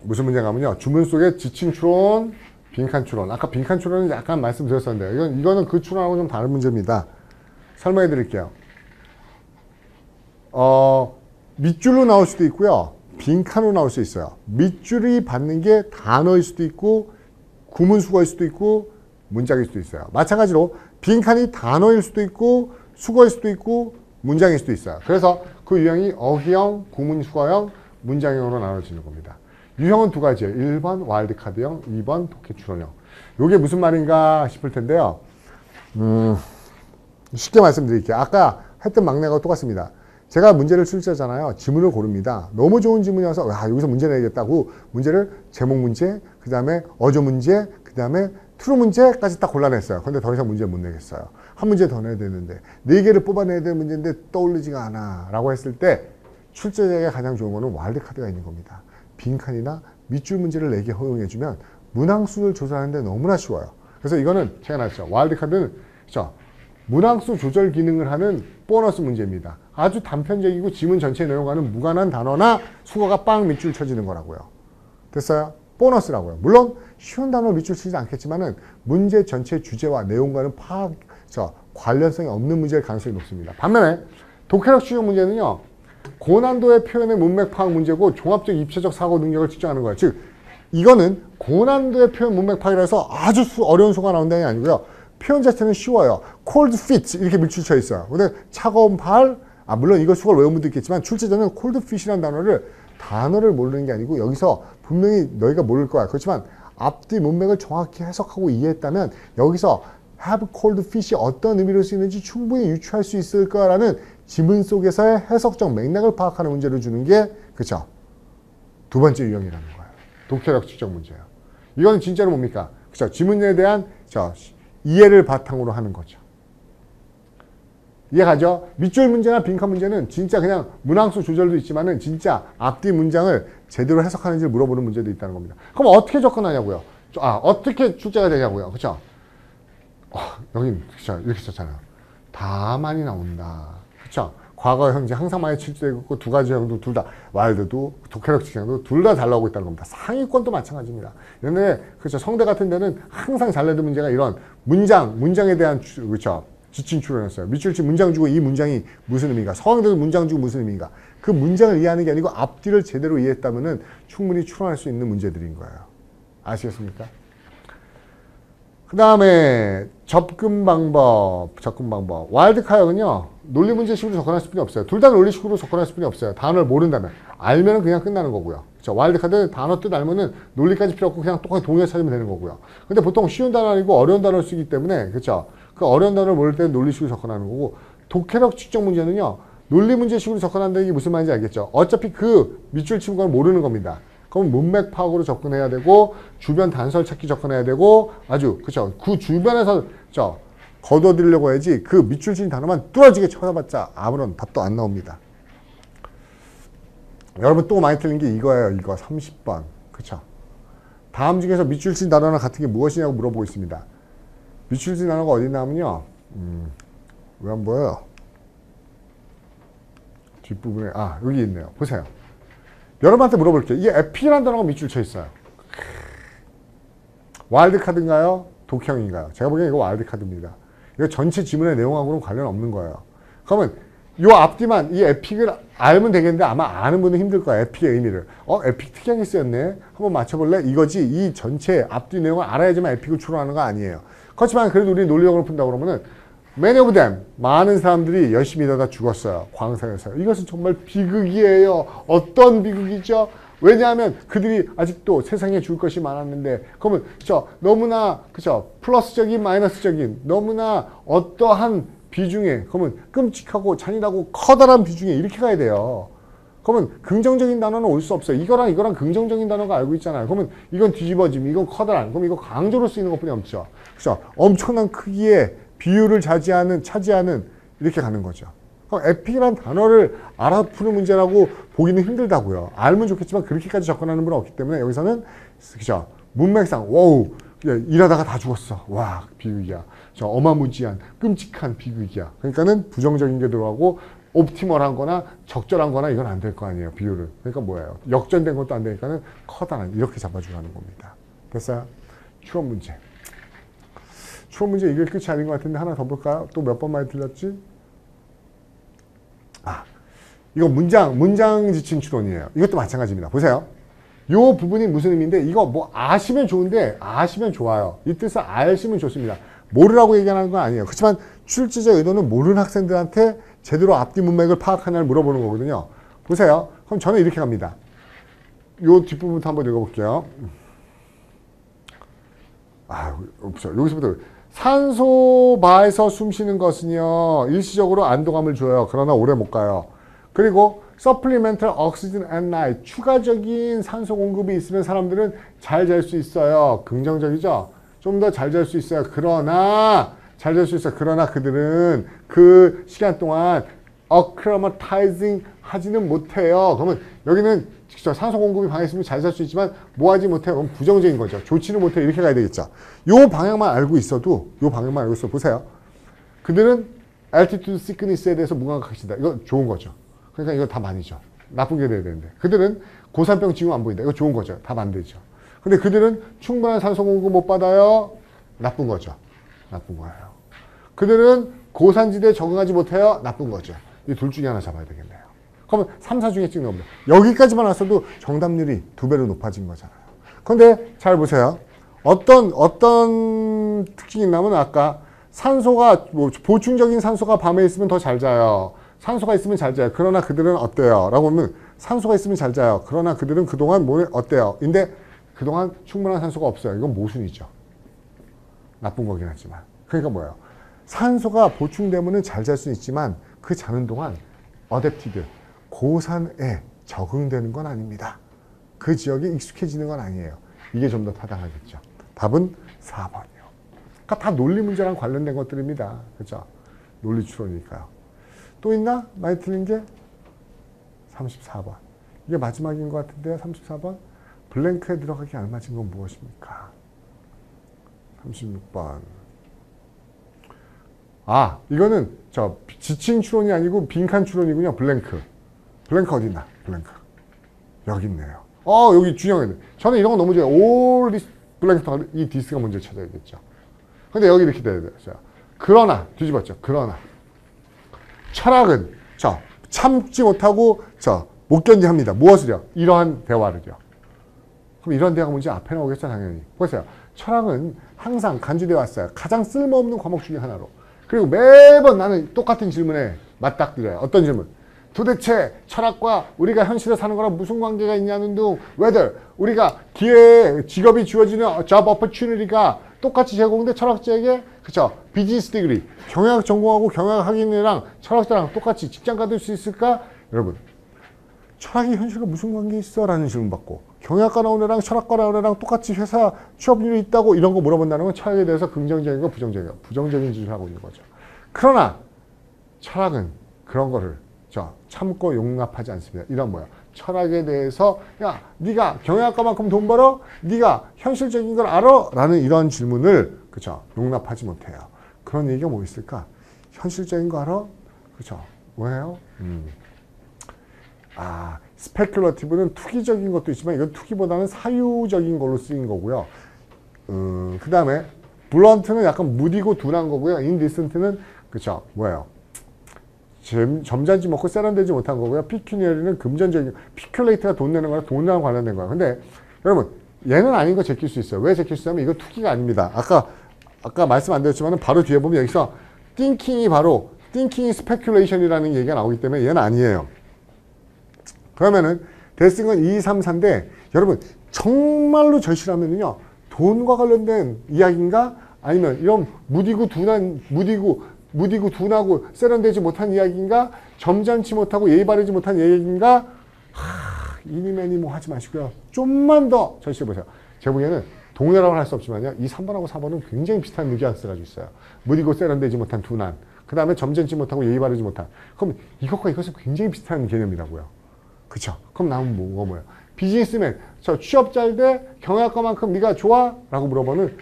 무슨 문제가 하면요. 주문 속에 지칭 추론, 빈칸 추론. 아까 빈칸 추론은 약간 말씀드렸었는데 이거는 그 추론하고 좀 다른 문제입니다. 설명해 드릴게요. 밑줄로 나올 수도 있고요. 빈칸으로 나올 수 있어요. 밑줄이 받는 게 단어일 수도 있고 구문수거일 수도 있고 문장일 수도 있어요. 마찬가지로 빈칸이 단어일 수도 있고 수거일 수도 있고 문장일 수도 있어요. 그래서 그 유형이 어휘형, 구문수거형, 문장형으로 나눠지는 겁니다. 유형은 두 가지예요. 1번 와일드카드형, 2번 독해 추론형. 이게 무슨 말인가 싶을 텐데요. 쉽게 말씀드릴게요. 아까 했던 막내가 똑같습니다. 제가 문제를 출제하잖아요. 지문을 고릅니다. 너무 좋은 지문이어서 여기서 문제 내겠다고 문제를 제목 문제, 그 다음에 어조 문제, 그 다음에 트루 문제까지 딱 골라냈어요. 근데 더 이상 문제 못 내겠어요. 한 문제 더 내야 되는데 4개를 뽑아내야 되는 문제인데 떠오르지가 않아 라고 했을 때 출제자에게 가장 좋은 거는 와일드카드가 있는 겁니다. 빈칸이나 밑줄 문제를 내게 허용해주면 문항수를 조절하는데 너무나 쉬워요. 그래서 이거는 제가 나왔죠. 와일드카드는 문항수 조절 기능을 하는 보너스 문제입니다. 아주 단편적이고 지문 전체 내용과는 무관한 단어나 수거가 빵 밑줄 쳐지는 거라고요. 됐어요? 보너스라고요. 물론 쉬운 단어 밑줄 치지 않겠지만은 문제 전체 주제와 내용과는 관련성이 없는 문제일 가능성이 높습니다. 반면에 독해력 추적 문제는요. 고난도의 표현의 문맥 파악 문제고 종합적 입체적 사고 능력을 측정하는 거예요. 즉 이거는 고난도의 표현 문맥 파악이라서 아주 어려운 수가 나온다는 게 아니고요. 표현 자체는 쉬워요. cold feet 이렇게 밑줄 쳐 있어요. 근데 차가운 발, 물론 이거 수걸 외운 분도 있겠지만 출제자는 cold feet이라는 단어를 모르는 게 아니고 여기서 분명히 너희가 모를 거야. 그렇지만 앞뒤 문맥을 정확히 해석하고 이해했다면 여기서 have cold feet이 어떤 의미로 쓰이는지 충분히 유추할 수 있을 거라는 지문 속에서의 해석적 맥락을 파악하는 문제를 주는 게 그쵸? 두 번째 유형이라는 거예요. 독해력 추적 문제예요. 이거는 진짜로 뭡니까? 그쵸? 지문에 대한 이해를 바탕으로 하는 거죠. 이해가죠? 밑줄 문제나 빈칸 문제는 진짜 그냥 문항수 조절도 있지만은 진짜 앞뒤 문장을 제대로 해석하는지를 물어보는 문제도 있다는 겁니다. 그럼 어떻게 접근하냐고요? 어떻게 출제가 되냐고요? 그쵸? 여긴 그쵸? 이렇게 썼잖아요. 다 많이 나온다. 그쵸? 과거, 현재 항상 많이 출제되고 있고 두 가지 형도 둘 다 와일드도 독해력 측정도 둘 다 잘 나오고 있다는 겁니다. 상위권도 마찬가지입니다. 그런데 그렇죠. 성대 같은 데는 항상 잘 내던 문제가 이런 문장에 대한 그렇죠. 지침 추론이었어요. 밑줄치 문장 주고 이 문장이 무슨 의미인가? 서강대도 문장 주고 무슨 의미인가? 그 문장을 이해하는 게 아니고 앞뒤를 제대로 이해했다면은 충분히 추론할 수 있는 문제들인 거예요. 아시겠습니까? 그 다음에 접근 방법. 와일드카역은요. 논리 문제식으로 접근할 수뿐이 없어요. 둘 다 논리식으로 접근할 수뿐이 없어요. 단어를 모른다면. 알면은 그냥 끝나는 거고요. 와일드카드는 단어 뜻 알면은 논리까지 필요 없고 그냥 똑같이 동의어 찾으면 되는 거고요. 근데 보통 쉬운 단어 아니고 어려운 단어를 쓰기 때문에 그렇죠. 그 어려운 단어를 모를 때는 논리식으로 접근하는 거고 독해력 측정 문제는요. 논리 문제식으로 접근한다는 게 무슨 말인지 알겠죠? 어차피 그 밑줄 치는 건 모르는 겁니다. 그럼 문맥 파악으로 접근해야 되고 주변 단서를 찾기 접근해야 되고 아주 그렇죠. 그 주변에서 거둬들려고 해야지 그 밑줄 친 단어만 뚫어지게 쳐다봤자 아무런 답도 안 나옵니다. 여러분 또 많이 틀린 게 이거예요. 이거 30번. 그쵸? 다음 중에서 밑줄 친 단어나 같은 게 무엇이냐고 물어보고 있습니다. 밑줄 친 단어가 어디 나오면요. 왜 안 보여요? 뒷부분에 여기 있네요. 보세요. 여러분한테 물어볼게요. 이게 에픽이라는 단어가 밑줄 쳐 있어요. 와일드카드인가요? 독형인가요? 제가 보기엔 이거 와일드카드입니다. 이거 전체 지문의 내용하고는 관련 없는 거예요. 그러면 이 앞뒤만 이 에픽을 알면 되겠는데 아마 아는 분은 힘들 거야. 에픽의 의미를. 에픽 특이하게 쓰였네. 한번 맞춰볼래? 이거지. 이 전체 앞뒤 내용을 알아야지만 에픽을 추론하는 거 아니에요. 그렇지만 그래도 우리 논리력으로 푼다고 그러면은 many of them, 많은 사람들이 열심히 일하다 죽었어요. 광산에서요. 이것은 정말 비극이에요. 어떤 비극이죠? 왜냐하면 그들이 아직도 세상에 줄 것이 많았는데 그러면 너무나 플러스적인 마이너스적인 너무나 어떠한 비중에 그러면 끔찍하고 잔인하고 커다란 비중에 이렇게 가야 돼요. 그러면 긍정적인 단어는 올 수 없어요. 이거랑 긍정적인 단어가 알고 있잖아요. 그러면 이건 뒤집어짐, 이건 커다란, 그럼 이거 강조로 쓰이는 것뿐이 없죠. 그렇죠? 엄청난 크기의 비율을 차지하는 이렇게 가는 거죠. 그럼 에픽이라는 단어를 알아푸는 문제라고 보기는 힘들다고요. 알면 좋겠지만 그렇게까지 접근하는 분은 없기 때문에 여기서는 그죠? 문맥상 와우 일하다가 다 죽었어. 와 비극이야. 저 어마무지한 끔찍한 비극이야. 그러니까는 부정적인 게 들어가고 옵티멀한 거나 적절한 거나 이건 안 될 거 아니에요. 비율을. 그러니까 뭐예요? 역전된 것도 안 되니까는 커다란 이렇게 잡아주고 하는 겁니다. 됐어요? 추론 문제. 추론 문제 이게 끝이 아닌 것 같은데 하나 더 볼까요? 또 몇 번 많이 틀렸지? 이거 문장 지침 추론이에요. 이것도 마찬가지입니다. 보세요. 요 부분이 무슨 의미인데 이거 뭐 아시면 좋은데 아시면 좋아요. 이 뜻을 아시면 좋습니다. 모르라고 얘기하는 건 아니에요. 그렇지만 출제자 의도는 모르는 학생들한테 제대로 앞뒤 문맥을 파악하냐를 물어보는 거거든요. 보세요. 그럼 저는 이렇게 갑니다. 요 뒷부분부터 한번 읽어볼게요. 여기서부터 산소바에서 숨 쉬는 것은요 일시적으로 안도감을 줘요. 그러나 오래 못 가요. 그리고 supplemental oxygen at night, 추가적인 산소 공급이 있으면 사람들은 잘 잘 수 있어요. 긍정적이죠? 좀 더 잘 잘 수 있어요. 그러나 잘 잘 수 있어요. 그러나 그들은 그 시간 동안 acclimatizing 하지는 못해요. 그러면 여기는 산소 공급이 방해있으면 잘 살 수 있지만 뭐 하지 못해요? 그럼 부정적인 거죠. 좋지는 못해. 이렇게 가야 되겠죠. 요 방향만 알고 있어도 보세요. 그들은 altitude sickness에 대해서 무감각하신다. 이거 좋은 거죠. 그러니까 이거 답 아니죠. 나쁜 게 돼야 되는데. 그들은 고산병 징후 안 보인다. 이거 좋은 거죠. 답 안 되죠. 근데 그들은 충분한 산소 공급 못 받아요. 나쁜 거죠. 나쁜 거예요. 그들은 고산지대에 적응하지 못해요. 나쁜 거죠. 이 둘 중에 하나 잡아야 되겠네요. 그러면 3, 4 중에 찍는 겁니다. 여기까지만 왔어도 정답률이 2배로 높아진 거잖아요. 그런데 잘 보세요. 어떤 특징이 있냐면 아까 산소가 보충적인 산소가 밤에 있으면 더 잘 자요. 산소가 있으면 잘 자요. 그러나 그들은 어때요? 라고 하면 산소가 있으면 잘 자요. 그러나 그들은 그동안 어때요? 근데 그동안 충분한 산소가 없어요. 이건 모순이죠. 나쁜 거긴 하지만. 그러니까 뭐예요? 산소가 보충되면 잘 잘 수는 있지만 그 자는 동안 어댑티드, 고산에 적응되는 건 아닙니다. 그 지역에 익숙해지는 건 아니에요. 이게 좀 더 타당하겠죠. 답은 4번이요. 그러니까 다 논리 문제랑 관련된 것들입니다. 그렇죠? 논리 추론이니까요. 또 있나? 많이 틀린 게 34번. 이게 마지막인 것 같은데요. 34번. 블랭크에 들어가기 알맞은 건 무엇입니까? 36번. 이거는 지칭 추론이 아니고 빈칸 추론이군요. 블랭크. 블랭크 어디 있나? 블랭크. 여기 있네요. 여기 중요하네. 저는 이런 거 너무 좋아해요. all this blank, 이 디스가 먼저 찾아야겠죠. 근데 여기 이렇게 돼야 돼요. 그러나, 뒤집었죠. 그러나. 철학은, 참지 못하고, 못 견디합니다. 무엇을요? 이러한 대화를요. 그럼 이런 대화가 문제 앞에 나오겠죠, 당연히. 보세요. 철학은 항상 간주되어 왔어요. 가장 쓸모없는 과목 중에 하나로. 그리고 매번 나는 똑같은 질문에 맞닥뜨려요. 어떤 질문? 도대체 철학과 우리가 현실에 사는 거랑 무슨 관계가 있냐는 등, whether 우리가 직업이 주어지는 job opportunity가 똑같이 제공돼 철학자에게, 그쵸? 비즈니스 디그리, 경영학 전공하고 경영학 학인이랑 철학자랑 똑같이 직장 가질 수 있을까? 여러분, 철학이 현실과 무슨 관계 있어? 라는 질문 받고, 경영학과 나온 애랑 철학과 나온 애랑 똑같이 회사 취업률이 있다고 이런 거 물어본다는 건 철학에 대해서 긍정적인 거, 부정적인 거, 부정적인 짓을 하고 있는 거죠. 그러나 철학은 그런 거를 참고 용납하지 않습니다. 이런 뭐야? 철학에 대해서 네가 경영학과만큼 돈 벌어? 네가 현실적인 걸 알아? 라는 이런 질문을 용납하지 못해요. 그런 얘기가 뭐 있을까? 현실적인 거 알아? 그렇죠? 뭐예요? 스페큘러티브는 투기적인 것도 있지만 이건 투기보다는 사유적인 걸로 쓰인 거고요. 그 다음에 블런트는 약간 무디고 둔한 거고요. 인디센트는 뭐예요? 점잖지 먹고 세련되지 못한 거고요. 피큐니어리는 금전적인, 피큘레이트가 돈 내는 거랑 돈이랑 관련된 거예요. 근데 여러분, 얘는 아닌 거 제낄 수 있어요. 왜 제낄 수 있냐면 이거 투기가 아닙니다. 아까 말씀 안 드렸지만 바로 뒤에 보면 여기서 thinking이 speculation이라는 얘기가 나오기 때문에 얘는 아니에요. 그러면은 대승 건 2, 3, 4인데 여러분 정말로 절실하면은요 돈과 관련된 이야기인가 아니면 이런 무디고 둔하고 세련되지 못한 이야기인가 점잖지 못하고 예의 바르지 못한 얘기인가 이니매니 뭐 하지 마시고요. 좀만 더 절실해 보세요. 제 보기에는 동일하라고 할 수 없지만요. 이 3번하고 4번은 굉장히 비슷한 뉘앙스를 가지고 있어요. 무디고 세련되지 못한 둔한 그 다음에 점잖지 못하고 예의 바르지 못한 그럼 이것과 이것은 굉장히 비슷한 개념이라고요. 그쵸? 그럼 남은 뭐예요? 비즈니스맨, 취업 잘 돼? 경영학과만큼 네가 좋아? 라고 물어보는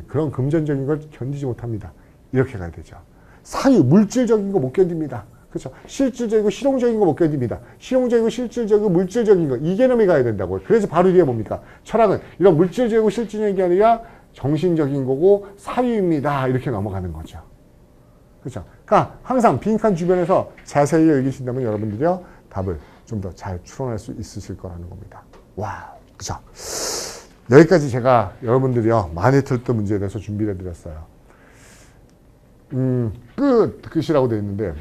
그런 금전적인 걸 견디지 못합니다. 이렇게 가야 되죠. 사유, 물질적인 거 못 견딥니다. 그렇죠? 실질적이고 실용적인 거 못 견딥니다. 실용적이고 실질적이고 물질적인 거, 이 개념이 가야 된다고요. 그래서 바로 뒤에 뭡니까? 철학은 이런 물질적이고 실질적인 게 아니라 정신적인 거고 사유입니다. 이렇게 넘어가는 거죠. 그렇죠? 그러니까 항상 빈칸 주변에서 자세히 읽으신다면 여러분들이요 답을 좀 더 잘 추론할 수 있으실 거라는 겁니다. 와, 그죠? 여기까지 제가 여러분들이요 많이 틀던 문제에 대해서 준비를 해드렸어요. 끝이라고 되어 있는데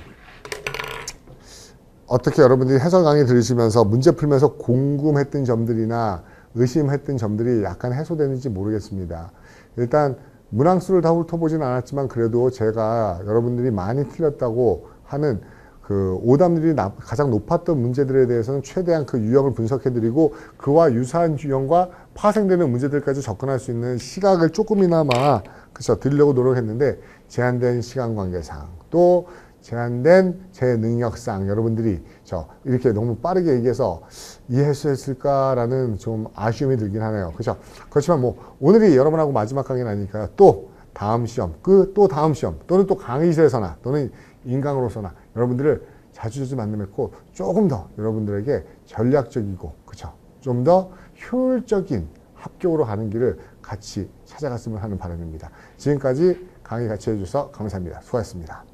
어떻게 여러분들이 해설 강의 들으시면서 문제 풀면서 궁금했던 점들이나 의심했던 점들이 약간 해소되는지 모르겠습니다. 일단 문항수를 다 훑어보진 않았지만 그래도 제가 여러분들이 많이 틀렸다고 하는 그 오답률이 가장 높았던 문제들에 대해서는 최대한 그 유형을 분석해드리고 그와 유사한 유형과 파생되는 문제들까지 접근할 수 있는 시각을 조금이나마 그쵸 드리려고 노력했는데 제한된 시간 관계상 또 제한된 제 능력상 여러분들이 이렇게 너무 빠르게 얘기해서 이해할 수 있을까라는 좀 아쉬움이 들긴 하네요. 그렇죠? 그렇지만 뭐 오늘이 여러분하고 마지막 강의는 아니니까 또 다음 시험, 또 다음 시험 또는 또 강의실에서나 또는 인강으로서나 여러분들을 자주 만나 뵙고 조금 더 여러분들에게 전략적이고 그렇죠? 좀 더 효율적인 합격으로 가는 길을 같이 찾아갔으면 하는 바람입니다. 지금까지 강의 같이 해주셔서 감사합니다. 수고하셨습니다.